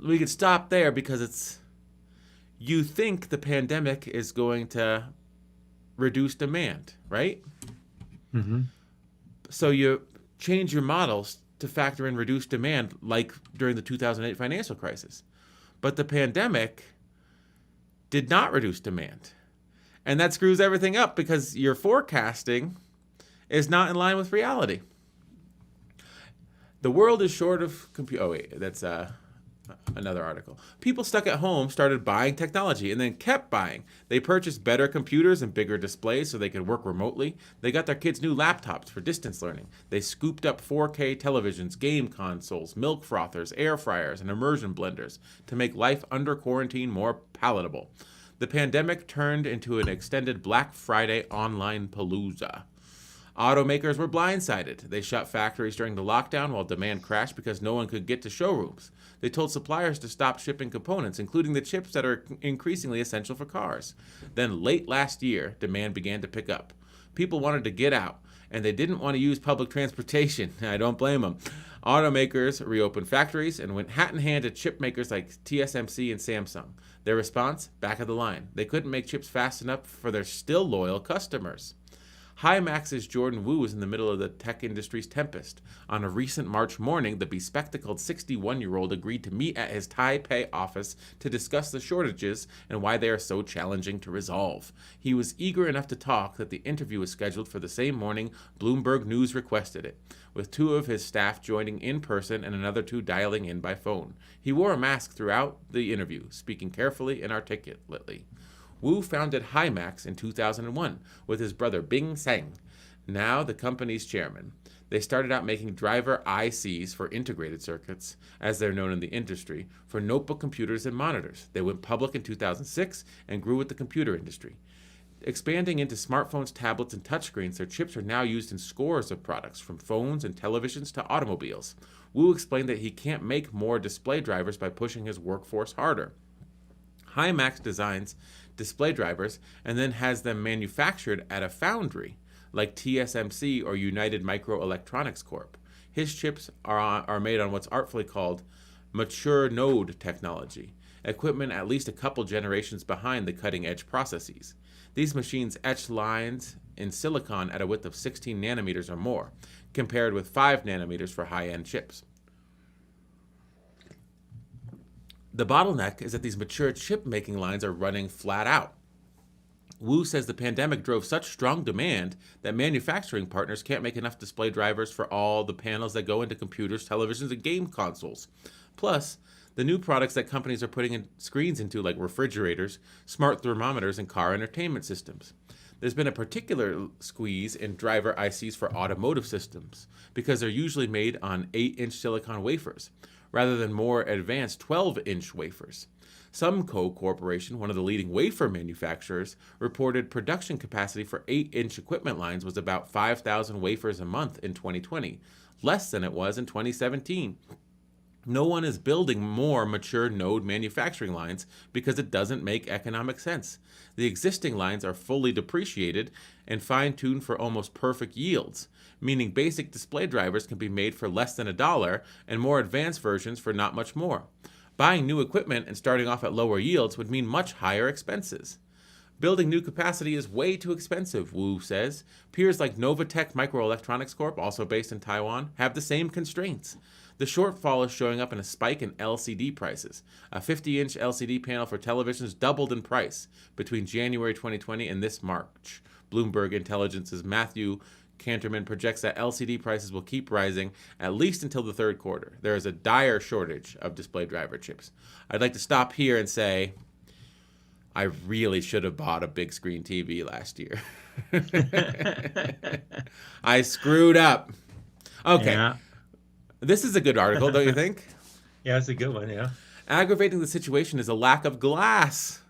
We could stop there because you think the pandemic is going to reduce demand, right? Mm-hmm. So you change your models to factor in reduced demand like during the 2008 financial crisis. But the pandemic did not reduce demand. And that screws everything up because your forecasting is not in line with reality. The world is short of that's another article. People stuck at home started buying technology and then kept buying. They purchased better computers and bigger displays so they could work remotely. They got their kids new laptops for distance learning. They scooped up 4K televisions, game consoles, milk frothers, air fryers, and immersion blenders to make life under quarantine more palatable. The pandemic turned into an extended Black Friday online palooza. Automakers were blindsided. They shut factories during the lockdown while demand crashed because no one could get to showrooms. They told suppliers to stop shipping components, including the chips that are increasingly essential for cars. Then late last year, demand began to pick up. People wanted to get out, and they didn't want to use public transportation. I don't blame them. Automakers reopened factories and went hat in hand to chip makers like TSMC and Samsung. Their response? Back of the line. They couldn't make chips fast enough for their still loyal customers. Himax's Jordan Wu is in the middle of the tech industry's tempest. On a recent March morning, the bespectacled 61-year-old agreed to meet at his Taipei office to discuss the shortages and why they are so challenging to resolve. He was eager enough to talk that the interview was scheduled for the same morning Bloomberg News requested it, with 2 of his staff joining in person and another 2 dialing in by phone. He wore a mask throughout the interview, speaking carefully and articulately. Wu founded Himax in 2001 with his brother Bing Seng, now the company's chairman. They started out making driver ICs for integrated circuits, as they're known in the industry, for notebook computers and monitors. They went public in 2006 and grew with the computer industry. Expanding into smartphones, tablets, and touchscreens, their chips are now used in scores of products, from phones and televisions to automobiles. Wu explained that he can't make more display drivers by pushing his workforce harder. Himax designs display drivers and then has them manufactured at a foundry like TSMC or United Microelectronics Corp. His chips are made on what's artfully called mature node technology, equipment at least a couple generations behind the cutting-edge processes. These machines etch lines in silicon at a width of 16 nanometers or more, compared with 5 nanometers for high-end chips. The bottleneck is that these mature chip-making lines are running flat out. Wu says the pandemic drove such strong demand that manufacturing partners can't make enough display drivers for all the panels that go into computers, televisions, and game consoles. Plus, the new products that companies are putting screens into, like refrigerators, smart thermometers, and car entertainment systems. There's been a particular squeeze in driver ICs for automotive systems because they're usually made on 8-inch silicon wafers, rather than more advanced 12-inch wafers. Sumco Corporation, one of the leading wafer manufacturers, reported production capacity for 8-inch equipment lines was about 5,000 wafers a month in 2020, less than it was in 2017. No one is building more mature node manufacturing lines because it doesn't make economic sense. The existing lines are fully depreciated and fine-tuned for almost perfect yields, meaning basic display drivers can be made for less than $1 and more advanced versions for not much more. Buying new equipment and starting off at lower yields would mean much higher expenses. Building new capacity is way too expensive, Wu says. Peers like Novatech Microelectronics Corp, also based in Taiwan, have the same constraints. The shortfall is showing up in a spike in LCD prices. A 50-inch LCD panel for televisions doubled in price between January 2020 and this March. Bloomberg Intelligence's Matthew Canterman projects that LCD prices will keep rising at least until the third quarter. There is a dire shortage of display driver chips. I'd like to stop here and say I really should have bought a big screen TV last year. I screwed up. Okay. Yeah. This is a good article, don't you think? Yeah, it's a good one, yeah. Aggravating the situation is a lack of glass.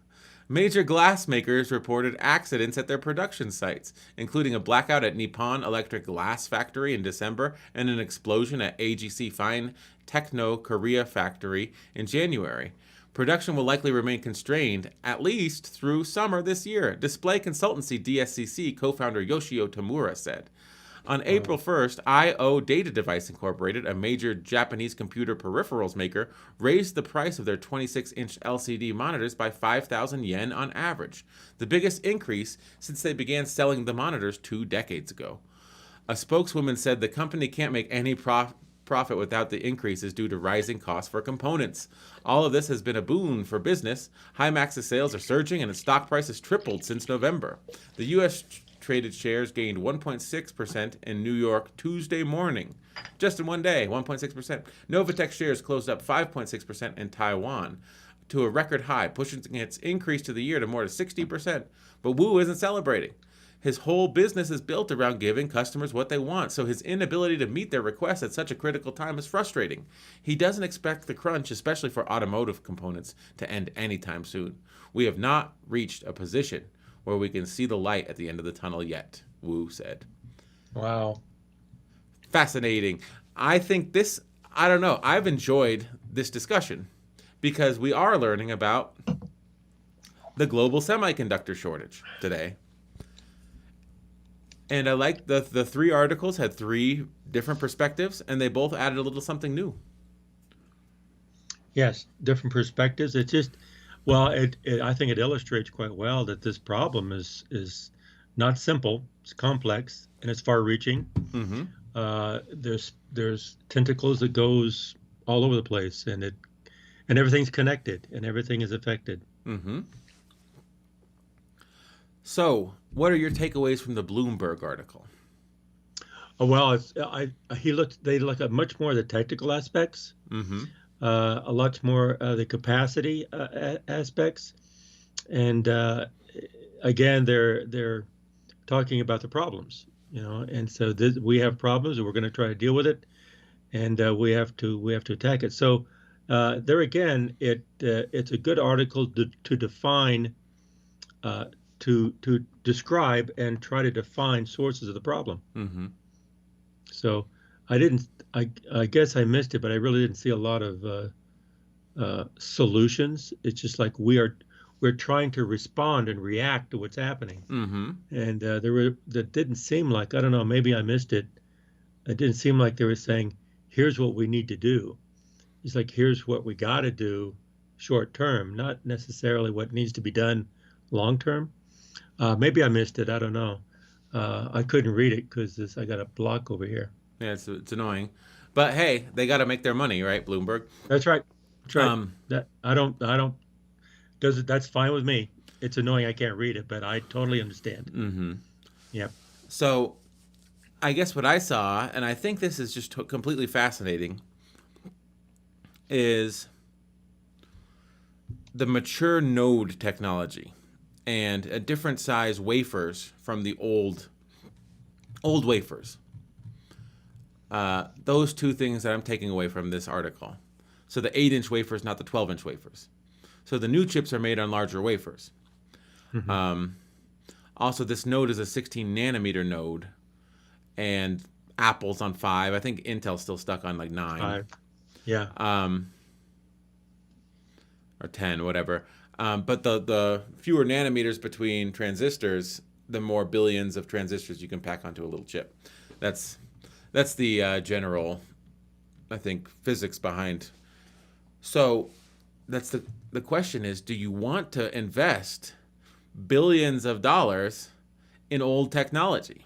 Major glass makers reported accidents at their production sites, including a blackout at Nippon Electric Glass Factory in December and an explosion at AGC Fine Techno Korea Factory in January. Production will likely remain constrained at least through summer this year, display consultancy DSCC co-founder Yoshio Tamura said. On April 1st, I/O Data Device Incorporated, a major Japanese computer peripherals maker, raised the price of their 26-inch LCD monitors by 5,000 yen on average, the biggest increase since they began selling the monitors 2 decades ago. A spokeswoman said the company can't make any profit without the increases due to rising costs for components. All of this has been a boon for business. Himax's sales are surging and its stock price has tripled since November. The U.S. traded shares gained 1.6% in New York Tuesday morning. Just in one day, 1.6%. Novatech shares closed up 5.6% in Taiwan to a record high, pushing its increase to the year to more than 60%. But Wu isn't celebrating. His whole business is built around giving customers what they want, so his inability to meet their requests at such a critical time is frustrating. He doesn't expect the crunch, especially for automotive components, to end anytime soon. We have not reached a position where we can see the light at the end of the tunnel yet, Wu said. Wow. Fascinating. I think this, I don't know, I've enjoyed this discussion because we are learning about the global semiconductor shortage today. And I like the three articles had three different perspectives, and they both added a little something new. Yes, different perspectives. It's just, well, I think it illustrates quite well that this problem is not simple. It's complex and it's far-reaching. Mm-hmm. There's tentacles that goes all over the place, and everything's connected and everything is affected. Mm-hmm. So, what are your takeaways from the Bloomberg article? Oh, well, they look at much more of the technical aspects, Mm-hmm. a lot more the capacity aspects, and again, they're talking about the problems, and so we have problems, and we're going to try to deal with it, and we have to attack it. So there again, it's a good article to define, uh, to describe and try to define sources of the problem. Mm-hmm. So I didn't. I guess I missed it, but I really didn't see a lot of solutions. It's just like we're trying to respond and react to what's happening, Mm-hmm. and that didn't seem like, I don't know, maybe I missed it. It didn't seem like they were saying, here's what we need to do. It's like, here's what we got to do short term, not necessarily what needs to be done long term. Maybe I missed it. I don't know. I couldn't read it because I got a block over here. Yeah, it's annoying, but hey, they got to make their money, right? Bloomberg. That's right. That's right. Um. That I don't does it. That's fine with me. It's annoying I can't read it, but I totally understand. Mm-hmm. Yep. So, I guess what I saw, and I think this is just completely fascinating, is the mature node technology and a different size wafers from the old wafers. Those two things that I'm taking away from this article. So the 8-inch wafers, not the 12-inch wafers. So the new chips are made on larger wafers. Mm-hmm. Also, this node is a 16 nanometer node, and Apple's on 5. I think Intel's still stuck on like 9. Yeah. Or 10, whatever. But the fewer nanometers between transistors, the more billions of transistors you can pack onto a little chip. That's the general, I think, physics behind. So that's the question is, do you want to invest billions of dollars in old technology?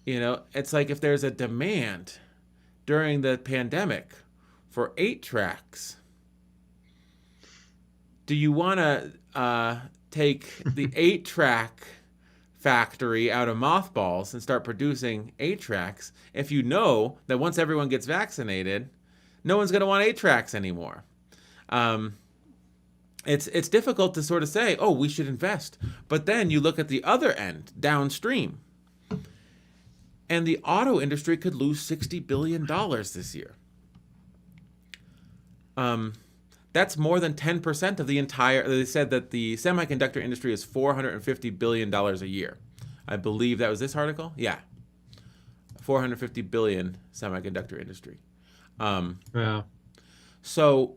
It's like if there's a demand during the pandemic for 8 tracks, do you want to take the 8-track factory out of mothballs and start producing 8 tracks if you know that once everyone gets vaccinated, no one's going to want 8 tracks anymore? It's difficult to sort of say, oh, we should invest. But then you look at the other end, downstream, and the auto industry could lose $60 billion this year. That's more than 10% of the entire. They said that the semiconductor industry is $450 billion a year. I believe that was this article. Yeah, 450 billion semiconductor industry. Wow. So,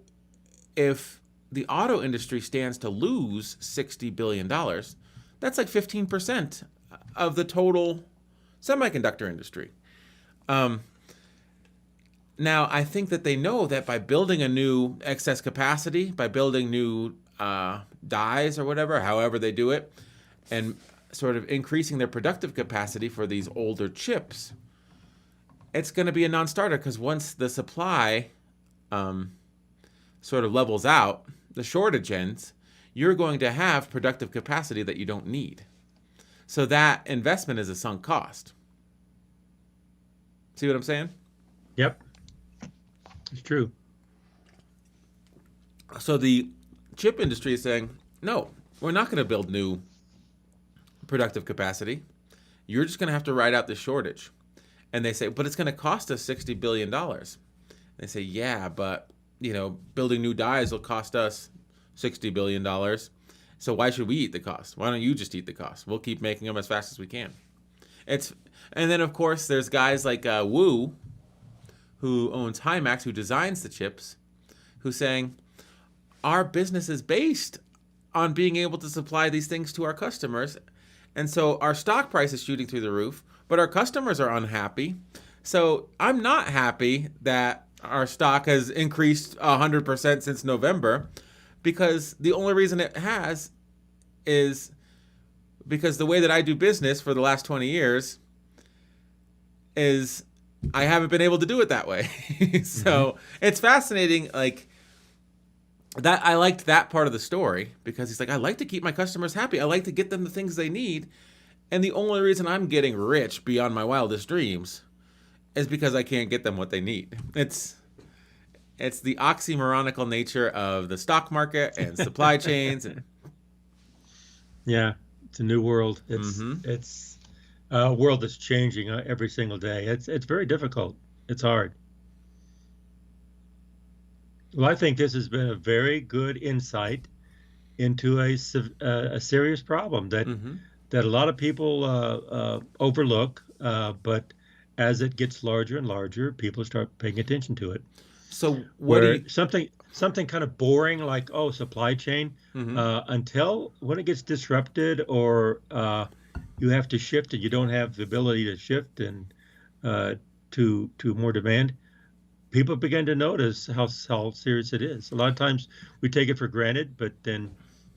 if the auto industry stands to lose $60 billion, that's like 15% of the total semiconductor industry. Now, I think that they know that by building a new excess capacity, by building new dies or whatever, however they do it, and sort of increasing their productive capacity for these older chips, it's going to be a non-starter because once the supply sort of levels out, the shortage ends, you're going to have productive capacity that you don't need. So that investment is a sunk cost. See what I'm saying? Yep. It's true. So the chip industry is saying, no, we're not going to build new productive capacity. You're just going to have to ride out this shortage. And they say, but it's going to cost us $60 billion. They say, yeah, but building new dies will cost us $60 billion. So why should we eat the cost? Why don't you just eat the cost? We'll keep making them as fast as we can. And then, of course, there's guys like Wu, who owns Himax, who designs the chips, who's saying, our business is based on being able to supply these things to our customers. And so our stock price is shooting through the roof, but our customers are unhappy. So I'm not happy that our stock has increased 100% since November, because the only reason it has is because the way that I do business for the last 20 years is I haven't been able to do it that way. So it's fascinating, like that. I liked that part of the story because he's like, I like to keep my customers happy. I like to get them the things they need. And the only reason I'm getting rich beyond my wildest dreams is because I can't get them what they need. It's the oxymoronical nature of the stock market and supply chains. And Yeah, it's a new world. It's a world that's changing every single day. It's very difficult. It's hard. Well, I think this has been a very good insight into a serious problem that a lot of people overlook, but as it gets larger and larger, people start paying attention to it. so what do you? Where something kind of boring like, oh, supply chain, Mhm. until when it gets disrupted or you have to shift and you don't have the ability to shift and to more demand, people begin to notice how serious it is. A lot of times we take it for granted, but then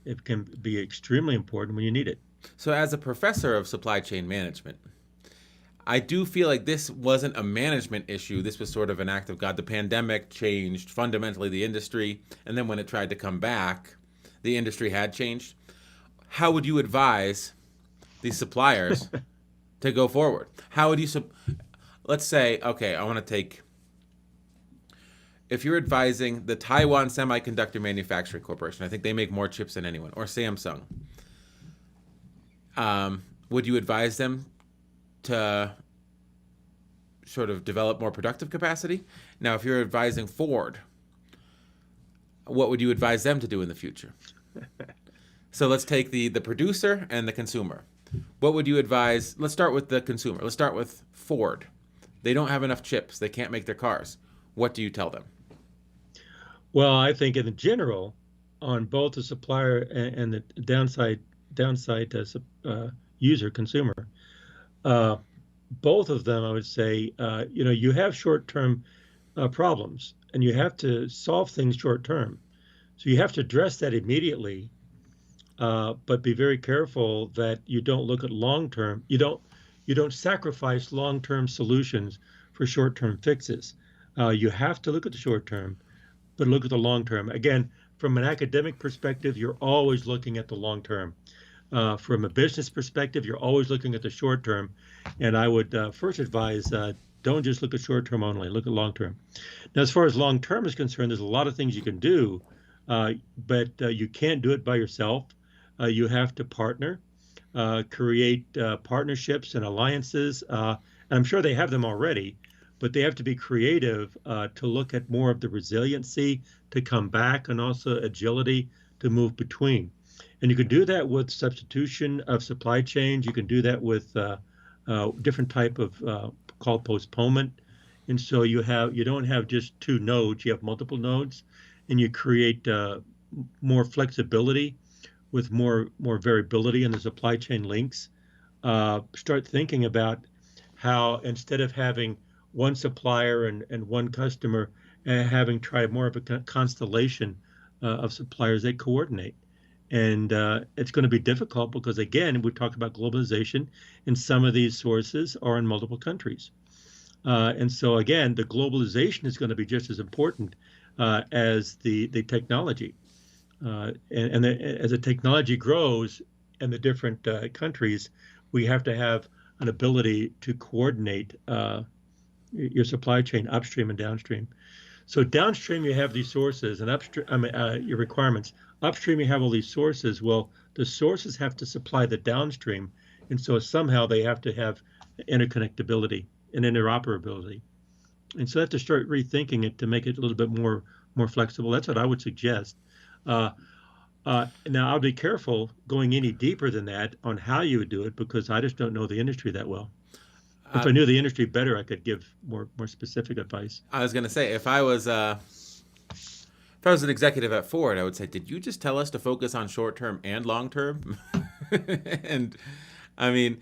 it can be extremely important when you need it. So as a professor of supply chain management, I do feel like this wasn't a management issue. This was sort of an act of God. The pandemic changed fundamentally the industry, and then when it tried to come back, the industry had changed. How would you advise these suppliers to go forward? How would you let's say, okay, I want to take, if you're advising the Taiwan Semiconductor Manufacturing Corporation, I think they make more chips than anyone, or Samsung, would you advise them to sort of develop more productive capacity? Now, if you're advising Ford, what would you advise them to do in the future? So let's take the producer and the consumer. What would you advise? Let's start with the consumer. Let's start with Ford. They don't have enough chips. They can't make their cars. What do you tell them? Well, I think in general, on both the supplier and the downside user consumer, both of them, I would say, you have short-term problems, and you have to solve things short-term. So you have to address that immediately, but be very careful that you don't look at long-term. You don't sacrifice long-term solutions for short-term fixes. You have to look at the short-term, but look at the long-term. Again, from an academic perspective, you're always looking at the long-term. From a business perspective, you're always looking at the short term. And I would first advise don't just look at short term only, look at long term. Now, as far as long term is concerned, there's a lot of things you can do, but you can't do it by yourself. You have to partner, create partnerships and alliances. And I'm sure they have them already, but they have to be creative to look at more of the resiliency to come back and also agility to move between. And you can do that with substitution of supply chains. You can do that with different type of called postponement. And so you don't have just two nodes, you have multiple nodes, and you create more flexibility with more variability in the supply chain links. Start thinking about how instead of having one supplier and one customer, having tried more of a constellation of suppliers, they coordinate. And it's going to be difficult because, again, we talked about globalization, and some of these sources are in multiple countries. And so, again, the globalization is going to be just as important as the technology. As the technology grows in the different countries, we have to have an ability to coordinate your supply chain upstream and downstream. So downstream, you have these sources, and upstream, your requirements. Upstream, you have all these sources. Well, the sources have to supply the downstream, and so somehow they have to have interconnectability and interoperability. And so they have to start rethinking it to make it a little bit more flexible. That's what I would suggest. Now, I'll be careful going any deeper than that on how you would do it because I just don't know the industry that well. If I knew the industry better, I could give more specific advice. I was going to say, if I was an executive at Ford, I would say, did you just tell us to focus on short term and long term? And I mean,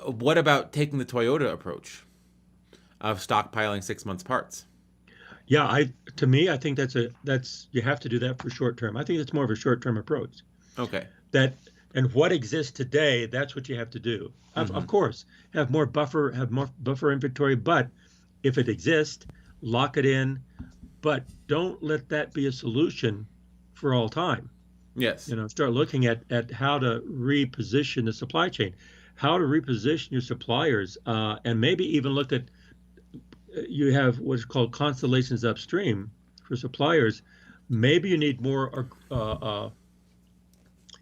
what about taking the Toyota approach of stockpiling 6 months parts? Yeah, to me, I think that's you have to do that for short term. I think it's more of a short term approach. Okay. That and what exists today, that's what you have to do. Of Hmm. course, have more buffer inventory, but if it exists, lock it in, but don't let that be a solution for all time. Yes. Start looking at how to reposition the supply chain, how to reposition your suppliers, and maybe even look at you have what's called constellations upstream for suppliers. Maybe you need more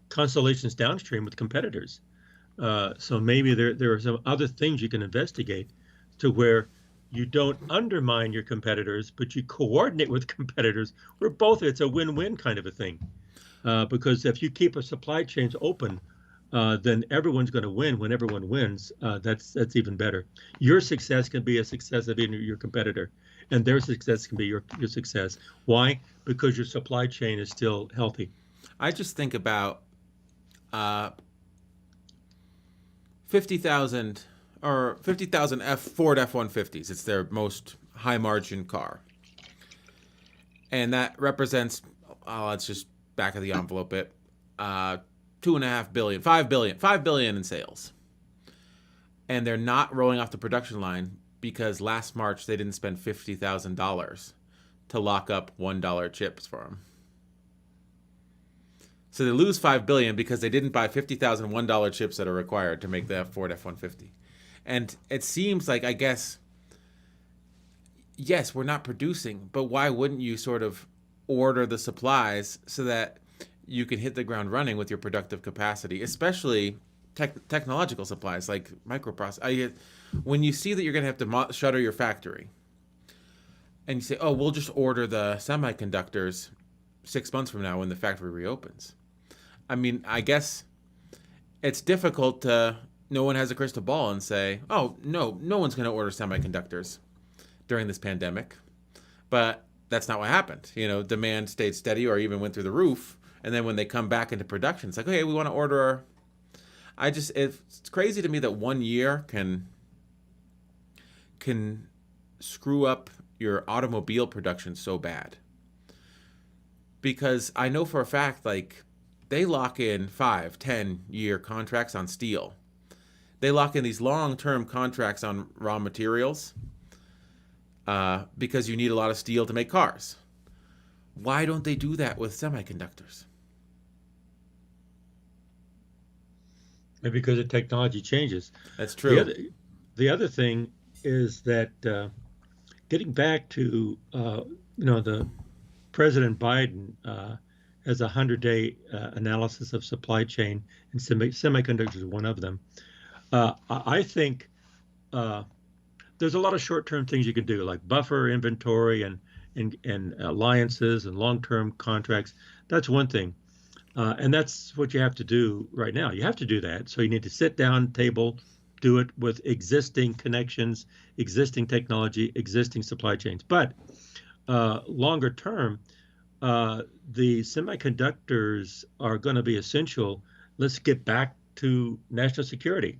constellations downstream with competitors. So maybe there are some other things you can investigate to where you don't undermine your competitors, but you coordinate with competitors where both it's a win-win kind of a thing. Because if you keep a supply chains open, then everyone's going to win. When everyone wins, that's even better. Your success can be a success of your competitor, and their success can be your success. Why? Because your supply chain is still healthy. I just think about uh, 50,000 or 50,000 Ford F-150s. It's their most high margin car. And that represents, let's just back of the envelope it, 2.5 billion, 5 billion, 5 billion in sales. And they're not rolling off the production line because last March they didn't spend $50,000 to lock up $1 chips for them. So they lose 5 billion because they didn't buy 50,000 $1 chips that are required to make the Ford F-150. And it seems like, I guess, yes, we're not producing, but why wouldn't you sort of order the supplies so that you can hit the ground running with your productive capacity, especially technological supplies like microprocessors. When you see that you're going to have to shutter your factory and you say, oh, we'll just order the semiconductors 6 months from now when the factory reopens. I mean, I guess it's difficult to, no one has a crystal ball and say, oh, no one's going to order semiconductors during this pandemic. But that's not what happened. Demand stayed steady or even went through the roof. And then when they come back into production, it's like, okay, we want to order. It's crazy to me that 1 year can screw up your automobile production so bad. Because I know for a fact, like, they lock in 5-10 year contracts on steel. They lock in these long-term contracts on raw materials because you need a lot of steel to make cars. Why don't they do that with semiconductors? And because the technology changes. That's The true. other, the other thing is that getting back to the President Biden has a 100-day analysis of supply chain, and semiconductors is one of them. I think there's a lot of short-term things you can do, like buffer inventory and alliances and long-term contracts. That's one thing. And that's what you have to do right now. You have to do that. So you need to sit down, table, do it with existing connections, existing technology, existing supply chains. But longer term, the semiconductors are going to be essential. Let's get back to national security,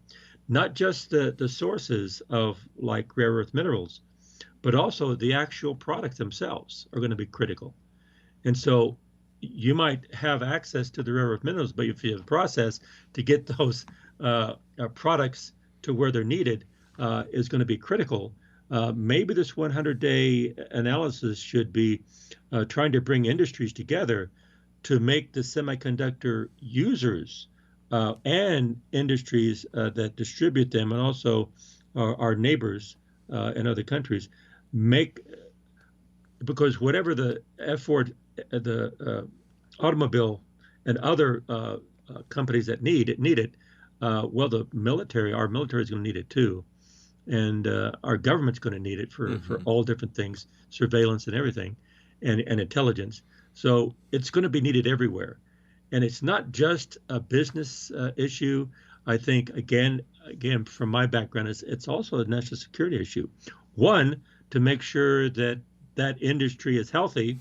not just the sources of like rare earth minerals, but also the actual products themselves are going to be critical. And so you might have access to the rare earth minerals, but if you have a process to get those products to where they're needed is going to be critical. Maybe this 100-day analysis should be trying to bring industries together to make the semiconductor users and industries that distribute them, and also our neighbors in other countries, because whatever the effort the automobile and other companies that need it, well, our military is going to need it too, and our government's going to need it for all different things, surveillance and everything, and intelligence. So it's going to be needed everywhere, and it's not just a business issue. I think again, from my background, it's also a national security issue. One, to make sure that industry is healthy.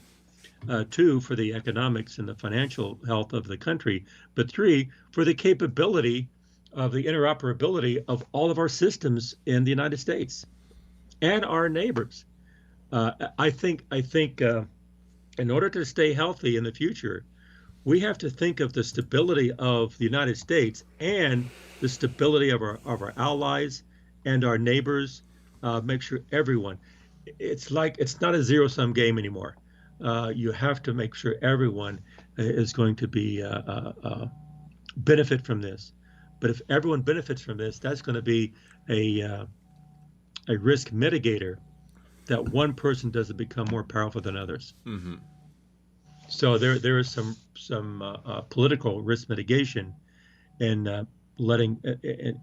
Two, for the economics and the financial health of the country, but three, for the capability of the interoperability of all of our systems in the United States and our neighbors. I think in order to stay healthy in the future, we have to think of the stability of the United States and the stability of our allies and our neighbors. Make sure everyone. It's like it's not a zero-sum game anymore. You have to make sure everyone is going to be benefit from this. But if everyone benefits from this, that's going to be a uh, a risk mitigator that one person doesn't become more powerful than others. Hmm. So there is some political risk mitigation in letting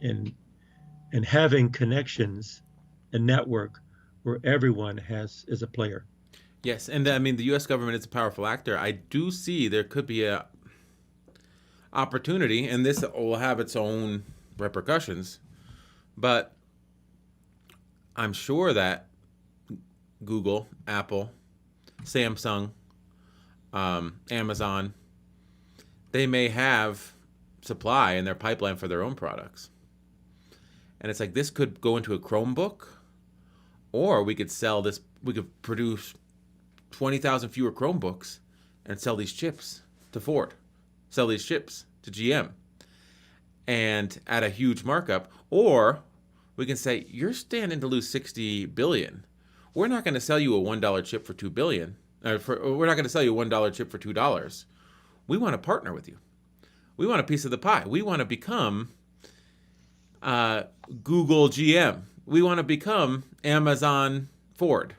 in having connections and network where everyone has is a player. Yes, and I mean the U.S. government is a powerful actor. I do see there could be a opportunity, and this will have its own repercussions. But I'm sure that Google, Apple, Samsung, Amazon, they may have supply in their pipeline for their own products. And it's like this could go into a Chromebook, or we could sell this, we could produce 20,000 fewer Chromebooks and sell these chips to Ford, sell these chips to GM, and at a huge markup. Or we can say, you're standing to lose 60 billion. We're not going to sell you a $1 chip for 2 billion. We're not going to sell you a $1 chip for $2. We want to partner with you. We want a piece of the pie. We want to become Google GM. We want to become Amazon Ford.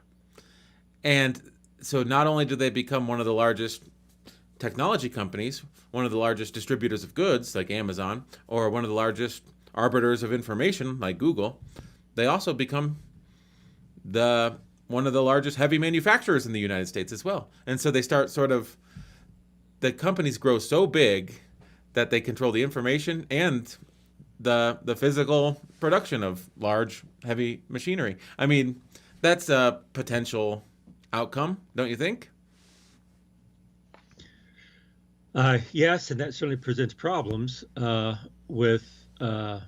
And so not only do they become one of the largest technology companies, one of the largest distributors of goods like Amazon, or one of the largest arbiters of information like Google, they also become the one of the largest heavy manufacturers in the United States as well. And so they start sort of, the companies grow so big that they control the information and the physical production of large heavy machinery. I mean, that's a potential outcome, don't you think? Yes, and that certainly presents problems with how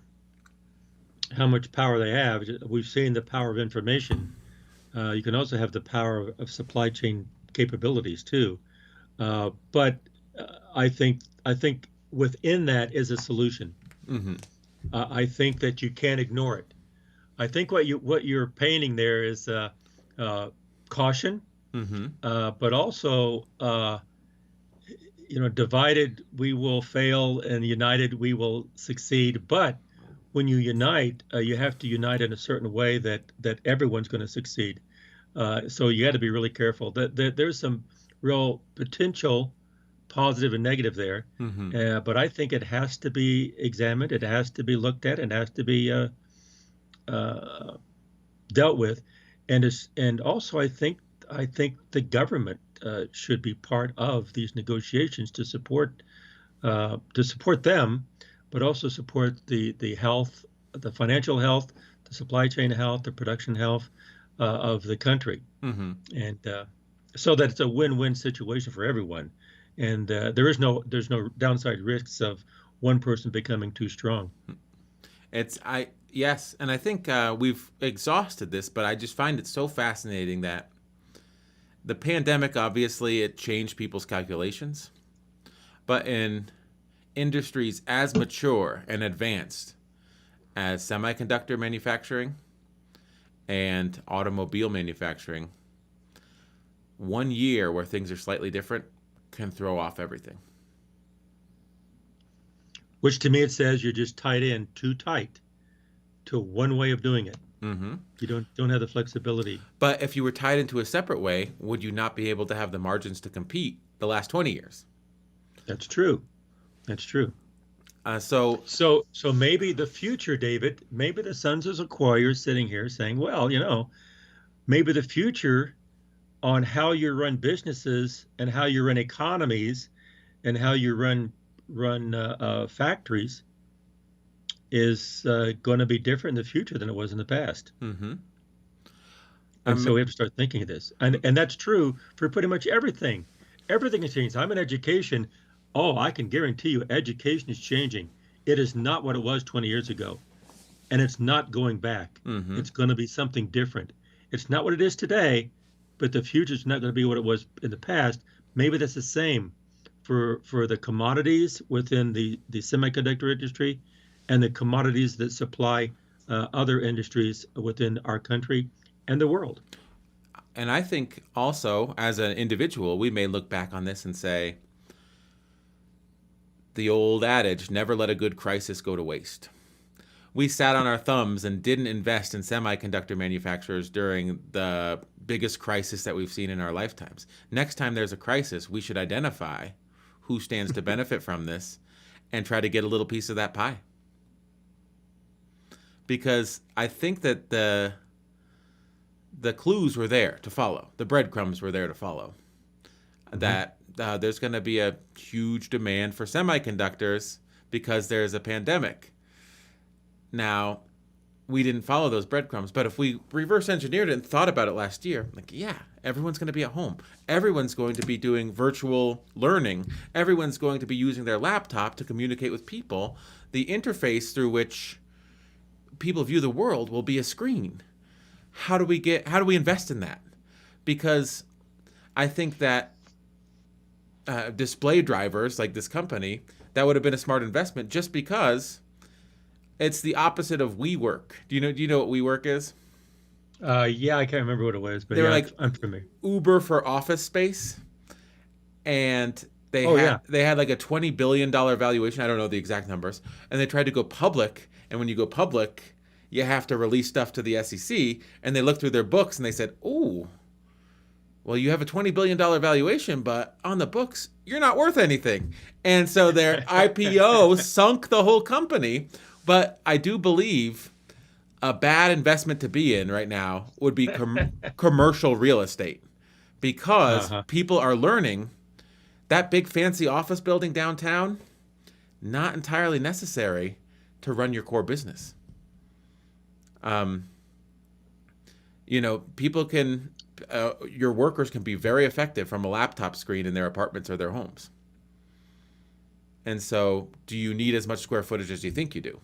much power they have. We've seen the power of information. You can also have the power of supply chain capabilities too. But I think within that is a solution. Mm-hmm. I think that you can't ignore it. I think what you're painting there is caution, Mm-hmm. but also divided we will fail and united we will succeed. But when you unite, you have to unite in a certain way that everyone's going to succeed. So you got to be really careful. There's some real potential positive and negative there, Mm-hmm. but I think it has to be examined. It has to be looked at. It has to be uh, dealt with, and also I think the government should be part of these negotiations to support them, but also support the health, the financial health, the supply chain health, the production health of the country, Mm-hmm. and so that it's a win-win situation for everyone. And there's no downside risks of one person becoming too strong. Yes, and I think we've exhausted this, but I just find it so fascinating that the pandemic, obviously it changed people's calculations, but in industries as mature and advanced as semiconductor manufacturing and automobile manufacturing, 1 year where things are slightly different can throw off everything. Which to me it says you're just tied in too tight to one way of doing it. Mm-hmm. You don't have the flexibility. But if you were tied into a separate way, would you not be able to have the margins to compete the last 20 years? That's true. That's true. So, So maybe the future, David, maybe the sons of Sequoia are sitting here saying, well, maybe the future on how you run businesses and how you run economies and how you run factories is going to be different in the future than it was in the past. mm-hmm. And so we have to start thinking of this. And that's true for pretty much everything. Everything has changed. I'm in education. Oh, I can guarantee you education is changing. it is not what it was 20 years ago, and it's not going back. Mm-hmm. It's going to be something different. It's not what it is today, but the future is not going to be what it was in the past. Maybe that's the same for the commodities within the semiconductor industry and the commodities that supply other industries within our country and the world. And I think also, as an individual, we may look back on this and say, the old adage, never let a good crisis go to waste. We sat on our thumbs and didn't invest in semiconductor manufacturers during the biggest crisis that we've seen in our lifetimes. Next time there's a crisis, we should identify who stands to benefit from this and try to get a little piece of that pie. Because I think that the clues were there to follow. The breadcrumbs were there to follow. Mm-hmm. That there's going to be a huge demand for semiconductors because there's a pandemic. Now, we didn't follow those breadcrumbs, but if we reverse engineered it and thought about it last year, like, yeah, everyone's going to be at home. Everyone's going to be doing virtual learning. Everyone's going to be using their laptop to communicate with people. The interface through which people view the world will be a screen. How do we invest in that? Because I think that display drivers like this company, that would have been a smart investment just because it's the opposite of WeWork. Do you know what WeWork is? Yeah, I can't remember what it was, but They were yeah, like I'm familiar. Uber for office space, and they had like a $20 billion valuation. I don't know the exact numbers, and they tried to go public. And when you go public, you have to release stuff to the SEC. And they looked through their books and they said, "Ooh, well, you have a $20 billion valuation, but on the books, you're not worth anything." And so their IPO sunk the whole company. But I do believe a bad investment to be in right now would be commercial real estate, because people are learning that big fancy office building downtown, not entirely necessary to run your core business. People can, your workers can be very effective from a laptop screen in their apartments or their homes. And so do you need as much square footage as you think you do?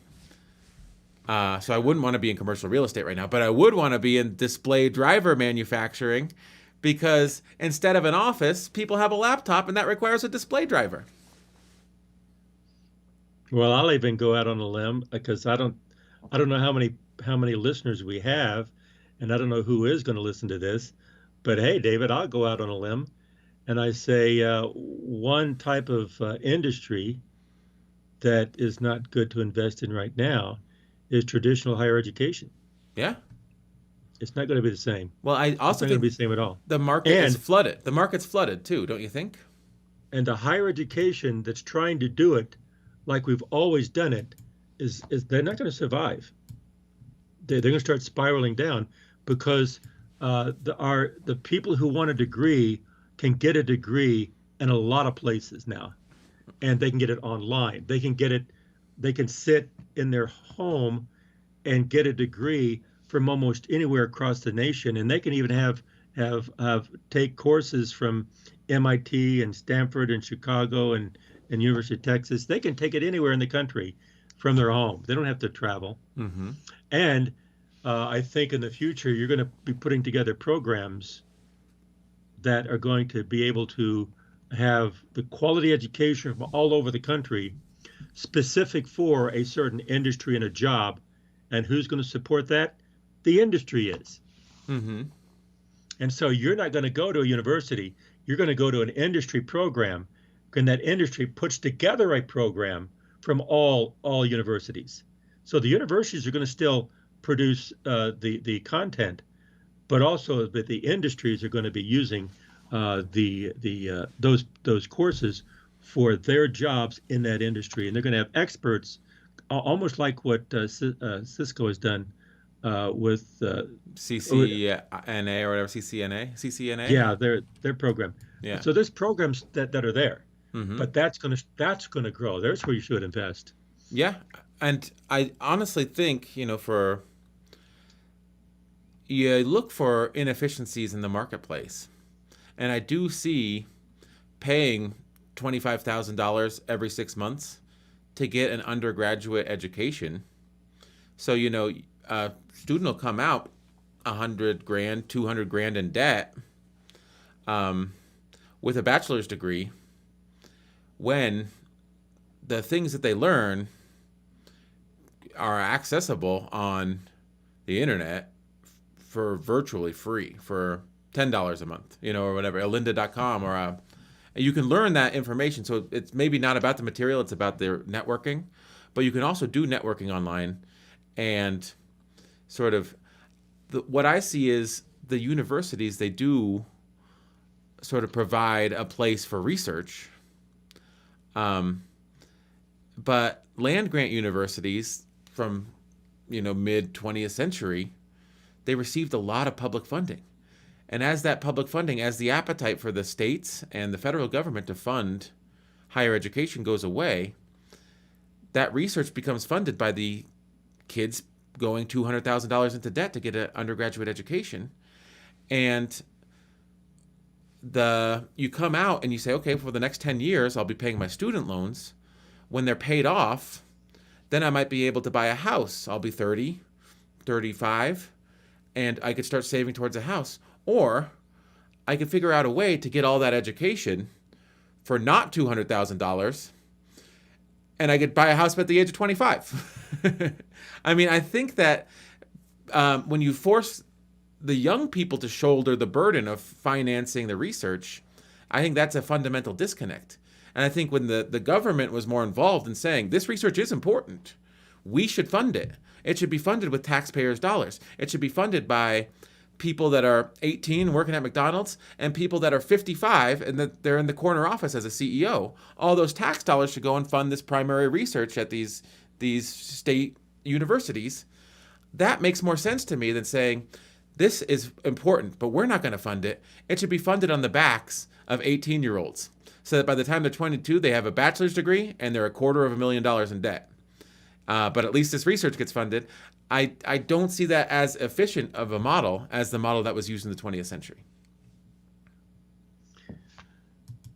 So I wouldn't want to be in commercial real estate right now, but I would want to be in display driver manufacturing, because instead of an office, people have a laptop, and that requires a display driver. Well, I'll even go out on a limb because I don't know how many listeners we have, and I don't know who is going to listen to this. But hey, David, I'll go out on a limb, and I say one type of industry that is not good to invest in right now is traditional higher education. Yeah. It's not going to be the same. Well, I also think going to be the same at all. The market is flooded. The market's flooded too, don't you think? And the higher education that's trying to do it like we've always done it is they're not going to survive. They're going to start spiraling down because the people who want a degree can get a degree in a lot of places now, and they can get it online. They can sit in their home and get a degree from almost anywhere across the nation, and they can even have take courses from MIT and Stanford and Chicago and University of Texas. They can take it anywhere in the country from their home. They don't have to travel. Mm-hmm. And I think in the future you're going to be putting together programs that are going to be able to have the quality education from all over the country, specific for a certain industry and a job. And who's going to support that? The industry is. Mm-hmm. And so you're not going to go to a university. You're going to go to an industry program, and that industry puts together a program from all universities. So the universities are going to still produce the content, but also the industries are going to be using those courses for their jobs in that industry, and they're going to have experts, almost like what Cisco has done with CCNA or whatever, CCNA. Yeah, their program. Yeah. So there's programs that are there, mm-hmm. but that's gonna grow. There's where you should invest. Yeah, and I honestly think you look for inefficiencies in the marketplace, and I do see paying $25,000 every 6 months to get an undergraduate education. So, a student will come out 100 grand, 200 grand in debt with a bachelor's degree when the things that they learn are accessible on the internet for virtually free for $10 a month, or whatever, lynda.com you can learn that information. So it's maybe not about the material, it's about their networking, but you can also do networking online. And sort of what I see is the universities, they do sort of provide a place for research. But land grant universities from, mid 20th century, they received a lot of public funding. And as that public funding, as the appetite for the states and the federal government to fund higher education goes away, that research becomes funded by the kids going $200,000 into debt to get an undergraduate education. And you come out and you say, okay, for the next 10 years, I'll be paying my student loans. When they're paid off, then I might be able to buy a house. I'll be 30, 35, and I could start saving towards a house. Or I could figure out a way to get all that education for not $200,000, and I could buy a house at the age of 25. I mean, I think that when you force the young people to shoulder the burden of financing the research, I think that's a fundamental disconnect. And I think when the government was more involved in saying, this research is important, we should fund it. It should be funded with taxpayers' dollars. It should be funded by people that are 18 working at McDonald's and people that are 55 and that they're in the corner office as a CEO. All those tax dollars should go and fund this primary research at these state universities. That makes more sense to me than saying, this is important, but we're not going to fund it. It should be funded on the backs of 18-year-olds so that by the time they're 22, they have a bachelor's degree and they're $250,000 in debt. But at least this research gets funded. I don't see that as efficient of a model as the model that was used in the 20th century.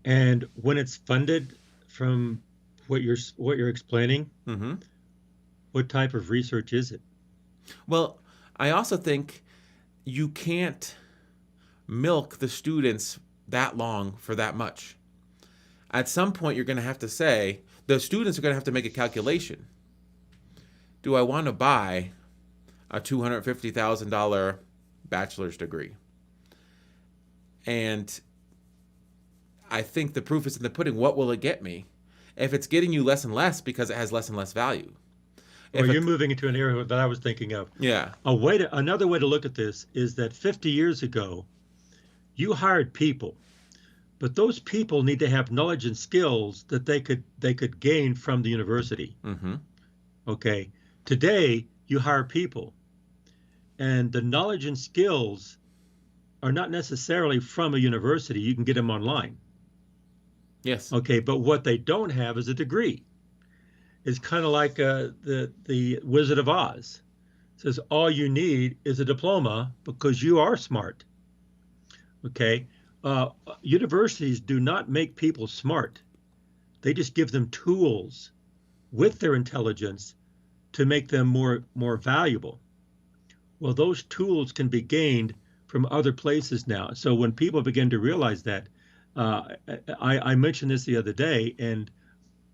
And when it's funded from what you're explaining, Mm-hmm. what type of research is it? Well, I also think you can't milk the students that long for that much. At some point, you're going to have to say, the students are going to have to make a calculation. Do I want to buy a $250,000 bachelor's degree? And I think the proof is in the pudding. What will it get me? If it's getting you less and less because it has less and less value. Well, you're moving into an area that I was thinking of. Yeah. Another way to look at this is that 50 years ago, you hired people, but those people need to have knowledge and skills that they could gain from the university. Mm-hmm. Okay. Today, you hire people, and the knowledge and skills are not necessarily from a university. You can get them online. Yes. Okay, but what they don't have is a degree. It's kind of like the Wizard of Oz. It says all you need is a diploma because you are smart. Okay, universities do not make people smart. They just give them tools with their intelligence to make them more valuable. Well, those tools can be gained from other places now. So when people begin to realize that, I mentioned this the other day, and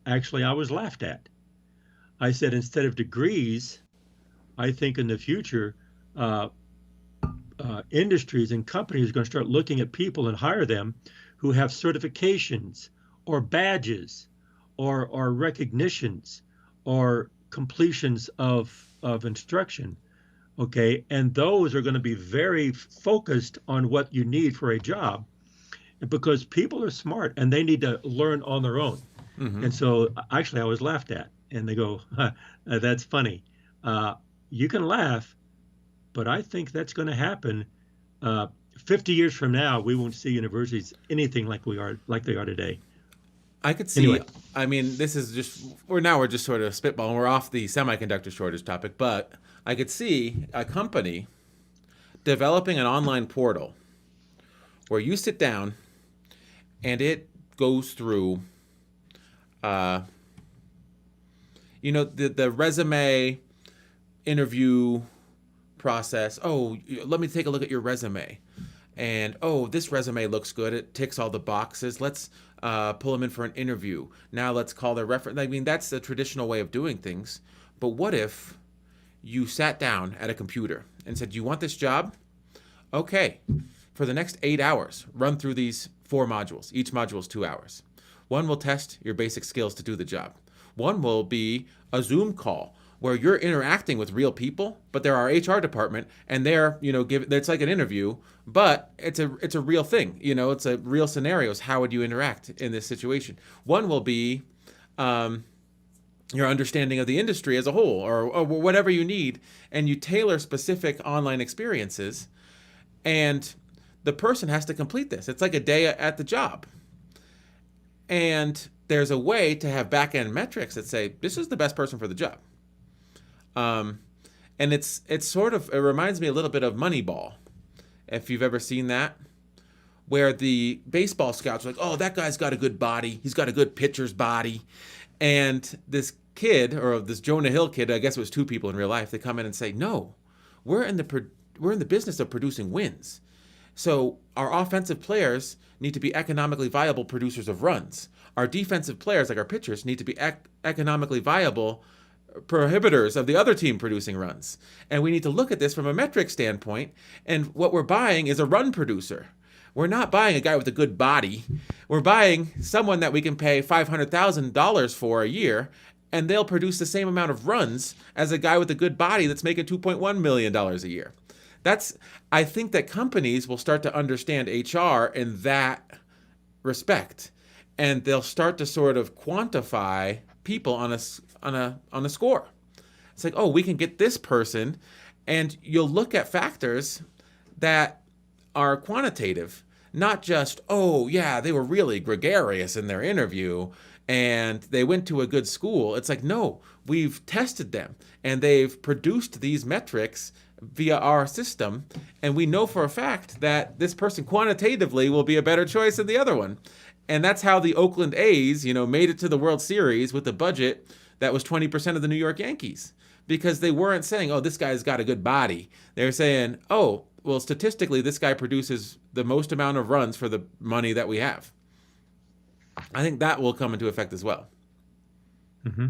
actually I was laughed at. I said, instead of degrees, I think in the future, industries and companies are going to start looking at people and hire them who have certifications or badges or recognitions or completions of instruction. Okay, and those are going to be very focused on what you need for a job, because people are smart and they need to learn on their own. Mm-hmm. And so actually I was laughed at, and they go, that's funny. You can laugh, but I think that's going to happen. 50 years from now, we won't see universities anything like they are today. I could see. Anyway. I mean, this is just we're just sort of spitballing. We're off the semiconductor shortage topic, but I could see a company developing an online portal where you sit down and it goes through the resume interview process. Oh, let me take a look at your resume. And, oh, this resume looks good. It ticks all the boxes. Let's pull them in for an interview. Now let's call their reference. I mean, that's the traditional way of doing things. But what if you sat down at a computer and said, you want this job? Okay. For the next 8 hours, run through these 4 modules. Each module is 2 hours. One will test your basic skills to do the job. One will be a Zoom call where you're interacting with real people, but they're our HR department, and they're, it's like an interview, but it's a real thing. It's a real scenarios. How would you interact in this situation? One will be your understanding of the industry as a whole, or whatever you need, and you tailor specific online experiences, and the person has to complete this. It's like a day at the job. And there's a way to have back-end metrics that say, this is the best person for the job. And it reminds me a little bit of Moneyball, if you've ever seen that, where the baseball scouts are like, oh, that guy's got a good body. He's got a good pitcher's body. And this kid, or this Jonah Hill kid, I guess it was 2 people in real life, they come in and say, no, we're in the business of producing wins. So our offensive players need to be economically viable producers of runs. Our defensive players, like our pitchers, need to be economically viable prohibitors of the other team producing runs. And we need to look at this from a metric standpoint. And what we're buying is a run producer. We're not buying a guy with a good body. We're buying someone that we can pay $500,000 for a year, and they'll produce the same amount of runs as a guy with a good body that's making $2.1 million a year. I think that companies will start to understand HR in that respect, and they'll start to sort of quantify people on a score. It's like, oh, we can get this person, and you'll look at factors that are quantitative, not just, oh yeah, they were really gregarious in their interview and they went to a good school. It's like, no, we've tested them and they've produced these metrics via our system, and we know for a fact that this person quantitatively will be a better choice than the other one. And that's how the Oakland A's, made it to the World Series with a budget that was 20% of the New York Yankees, because they weren't saying, oh, this guy's got a good body. They're saying, oh, well, statistically, this guy produces the most amount of runs for the money that we have. I think that will come into effect as well. Mm-hmm.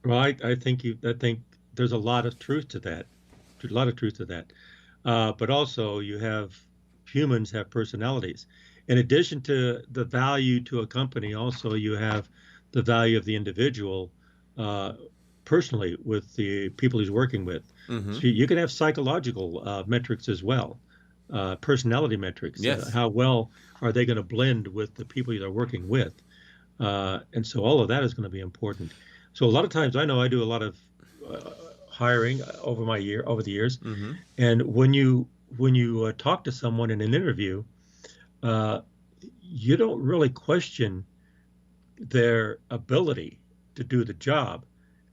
Well, I think there's a lot of truth to that. But also, humans have personalities. In addition to the value to a company, also you have the value of the individual personally with the people he's working with. Mm-hmm. So you can have psychological metrics as well, personality metrics. Yes. How well are they going to blend with the people they're working with? And so all of that is going to be important. So a lot of times, I know I do a lot of hiring over the years, mm-hmm. and when you talk to someone in an interview, you don't really question their ability to do the job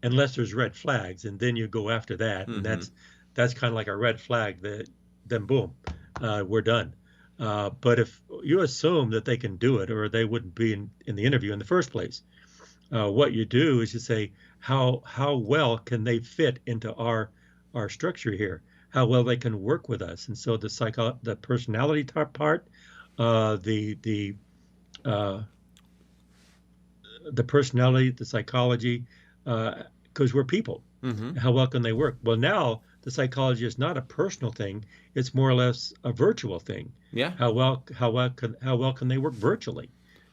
unless there's red flags, and then you go after that, mm-hmm. and that's kind of like a red flag. Then boom, we're done. But if you assume that they can do it, or they wouldn't be in the interview in the first place, what you do is you say, how well can they fit into our structure here? How well they can work with us? And so the personality part, the personality, the psychology, because we're people. Mm-hmm. How well can they work? Well, now the psychology is not a personal thing; it's more or less a virtual thing. Yeah. How well can they work virtually?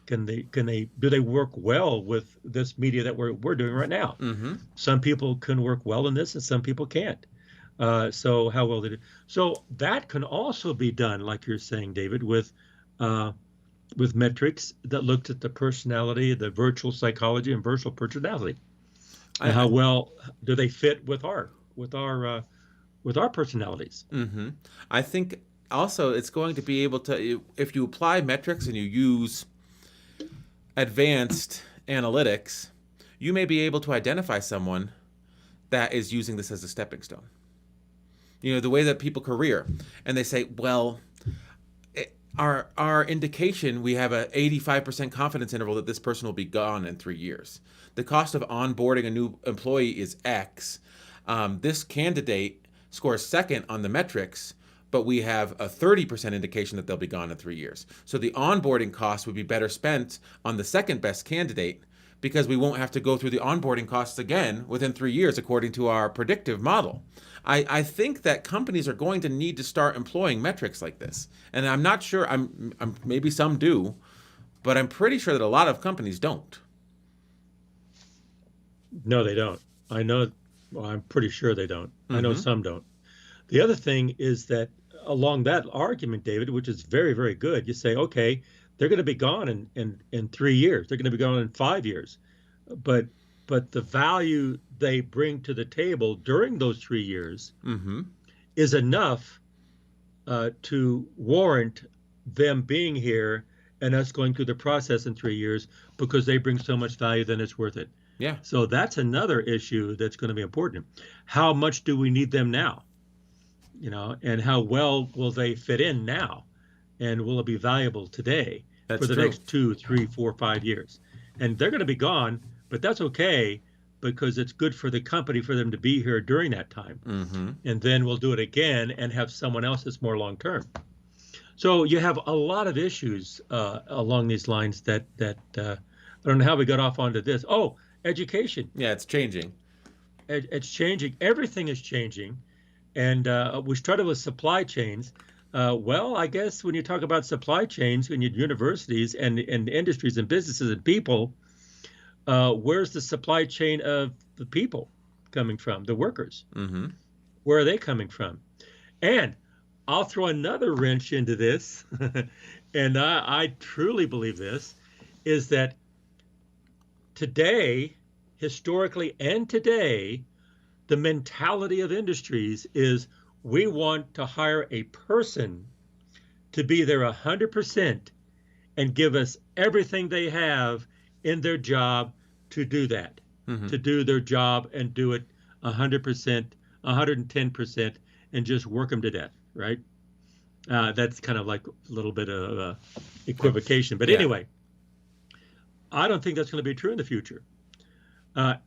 Do they work well with this media that we're doing right now? Mm-hmm. Some people can work well in this, and some people can't. So how well they do? So that can also be done, like you're saying, David, with metrics that looked at the personality, the virtual psychology, and virtual personality. And how well do they fit with our personalities? Mm-hmm. I think also it's going to be able to, if you apply metrics and you use advanced analytics, you may be able to identify someone that is using this as a stepping stone. The way that people career, and they say, well, our indication, we have a 85% confidence interval that this person will be gone in 3 years. The cost of onboarding a new employee is X. This candidate scores second on the metrics, but we have a 30% indication that they'll be gone in 3 years. So the onboarding cost would be better spent on the second best candidate, because we won't have to go through the onboarding costs again within 3 years, according to our predictive model. I think that companies are going to need to start employing metrics like this. And I'm not sure, maybe some do, but I'm pretty sure that a lot of companies don't. No, they don't. I know, well, I'm pretty sure they don't. I know Mm-hmm. some don't. The other thing is that along that argument, David, which is very, very good, you say, okay, they're going to be gone in 3 years. They're going to be gone in 5 years. But the value they bring to the table during those 3 years Mm-hmm. is enough to warrant them being here and us going through the process in 3 years, because they bring so much value, then it's worth it. Yeah. So that's another issue that's going to be important. How much do we need them now? And how well will they fit in now? And will it be valuable today That's for the true. next 2, 3, 4, 5 years? And they're going to be gone, but that's okay, because it's good for the company for them to be here during that time. Mm-hmm. And then we'll do it again and have someone else that's more long term. So you have a lot of issues along these lines that I don't know how we got off onto this. Oh, education. Yeah, it's changing. It's changing. Everything is changing. And we started with supply chains. Well, I guess when you talk about supply chains in your universities and industries and businesses and people, where's the supply chain of the people coming from, the workers? Mm-hmm. Where are they coming from? And I'll throw another wrench into this, and I truly believe this, is that today, historically and today, the mentality of industries is we want to hire a person to be there 100% and give us everything they have in their job to do that, Mm-hmm. to do their job and do it 100%, 110%, and just work them to death, right? That's kind of like a little bit of equivocation. But Yeah. anyway, I don't think that's going to be true in the future.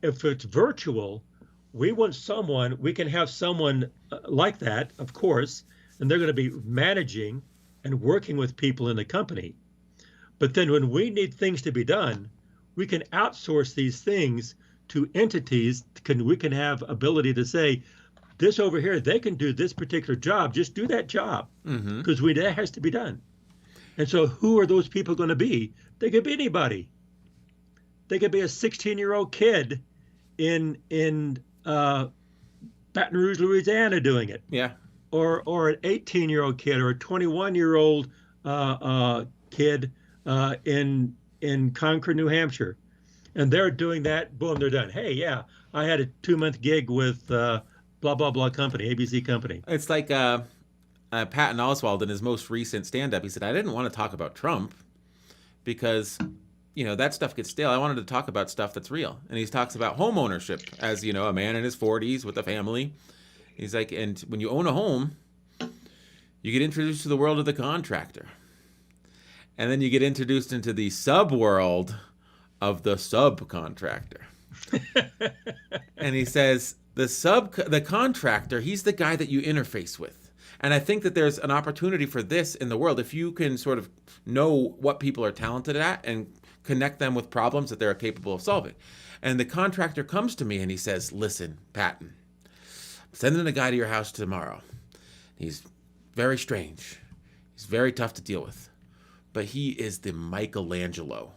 If it's virtual, we can have someone like that, of course, and they're going to be managing and working with people in the company. But then when we need things to be done, we can outsource these things to entities. We can have ability to say, this over here, they can do this particular job, just do that job, Mm-hmm. because that has to be done. And so who are those people going to be? They could be anybody. They could be a 16-year-old kid in Baton Rouge, Louisiana, doing it, Yeah. or an 18-year-old kid, or a 21-year-old kid in Concord, New Hampshire, and they're doing that. Boom, they're done. Hey, yeah, I had a 2-month gig with blah blah blah company, ABC company. It's like Patton Oswalt in his most recent stand-up. He said, I didn't want to talk about Trump because, that stuff gets stale. I wanted to talk about stuff that's real. And he talks about home ownership as, a man in his 40s with a family. He's like, and when you own a home, you get introduced to the world of the contractor. And then you get introduced into the sub-world of the subcontractor. And he says, the contractor, he's the guy that you interface with. And I think that there's an opportunity for this in the world. If you can sort of know what people are talented at and connect them with problems that they're capable of solving. And the contractor comes to me and he says, listen, Patton, I'm sending a guy to your house tomorrow. He's very strange. He's very tough to deal with. But he is the Michelangelo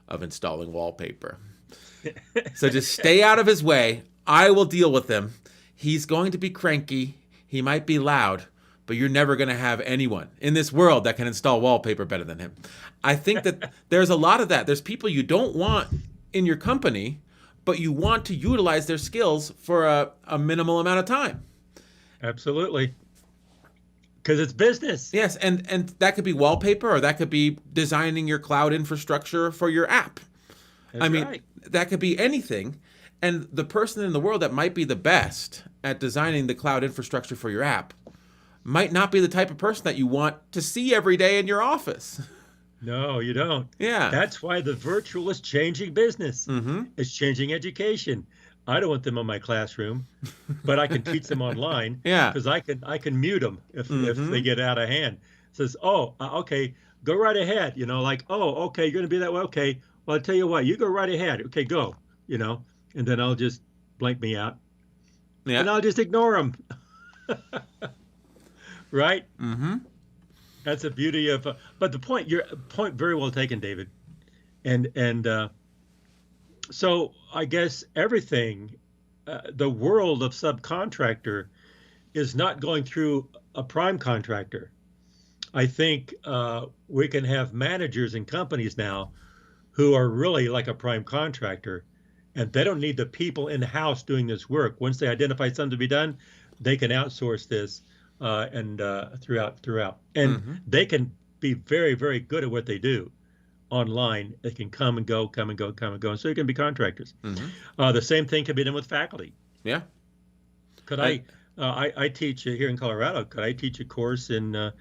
of installing wallpaper. So just stay out of his way. I will deal with him. He's going to be cranky. He might be loud, but you're never going to have anyone in this world that can install wallpaper better than him. I think that there's a lot of that. There's people you don't want in your company, but you want to utilize their skills for a minimal amount of time. Absolutely. Because it's business. Yes, and that could be wallpaper, or that could be designing your cloud infrastructure for your app. That's right. That could be anything. And the person in the world that might be the best at designing the cloud infrastructure for your app might not be the type of person that you want to see every day in your office. No, you don't. Yeah. That's why the virtual is changing business. Mm-hmm. It's changing education. I don't want them in my classroom, but I can teach them online Yeah. because I can mute them if Mm-hmm. they get out of hand. Says, oh, okay, go right ahead. Like, oh, okay, you're gonna be that way. Okay, well, I'll tell you what, you go right ahead. Okay, go. And then I'll just blank me out, and Yeah. I'll just ignore them. Right? Mm-hmm. That's the beauty of. But your point very well taken, David. And so I guess everything, the world of subcontractor is not going through a prime contractor. I think we can have managers in companies now who are really like a prime contractor, and they don't need the people in house doing this work. Once they identify something to be done, they can outsource this and throughout, and Mm-hmm. they can be very, very good at what they do online. They can come and go, come and go, come and go, and so you can be contractors. Mm-hmm. The same thing can be done with faculty. Yeah. Could I, I teach here in Colorado? Could I teach a course in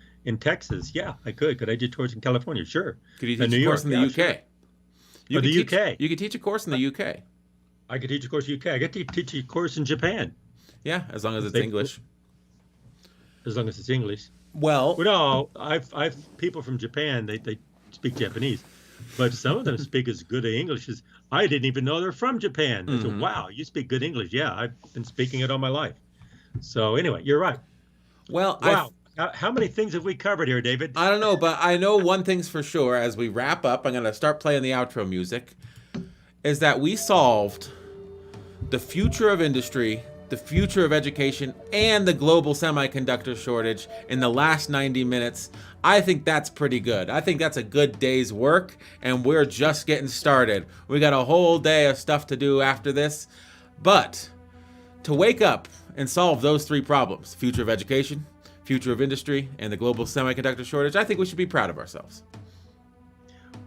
Texas? Yeah, I could. Could I teach a course in California? Sure. could you In teach New a course York? in the Yeah, UK? sure. You Or could the teach, UK? You could teach a course in the UK. I could teach a course in the UK. I could teach a course in Japan, Yeah, as long as it's they, English. as long as it's English. Well, Well, no, I've people from Japan. They speak Japanese, but some of them speak as good English as I didn't even know they're from Japan. I said, mm-hmm. wow, you speak good English. Yeah, I've been speaking it all my life. So anyway, you're right. Well, Wow. How many things have we covered here, David? I don't know, but I know one thing's for sure. As we wrap up, I'm going to start playing the outro music. Is that we solved the future of industry, the future of education, and the global semiconductor shortage in the last 90 minutes. I think that's pretty good. I think that's a good day's work, and we're just getting started. We got a whole day of stuff to do after this. But to wake up and solve those three problems, future of education, future of industry, and the global semiconductor shortage, I think we should be proud of ourselves.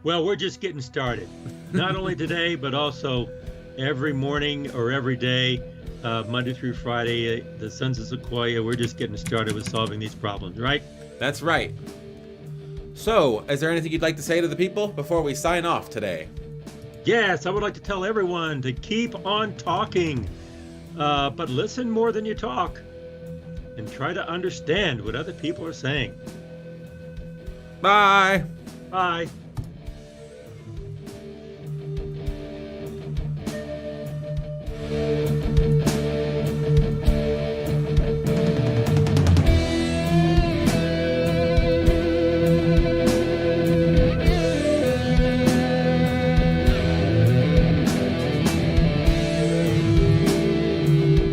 Well, we're just getting started. Not only today, but also every morning or every day, Monday through Friday, the Sons of Sequoia, we're just getting started with solving these problems, right? That's right. So, is there anything you'd like to say to the people before we sign off today? Yes, I would like to tell everyone to keep on talking, but listen more than you talk and try to understand what other people are saying. Bye. Bye.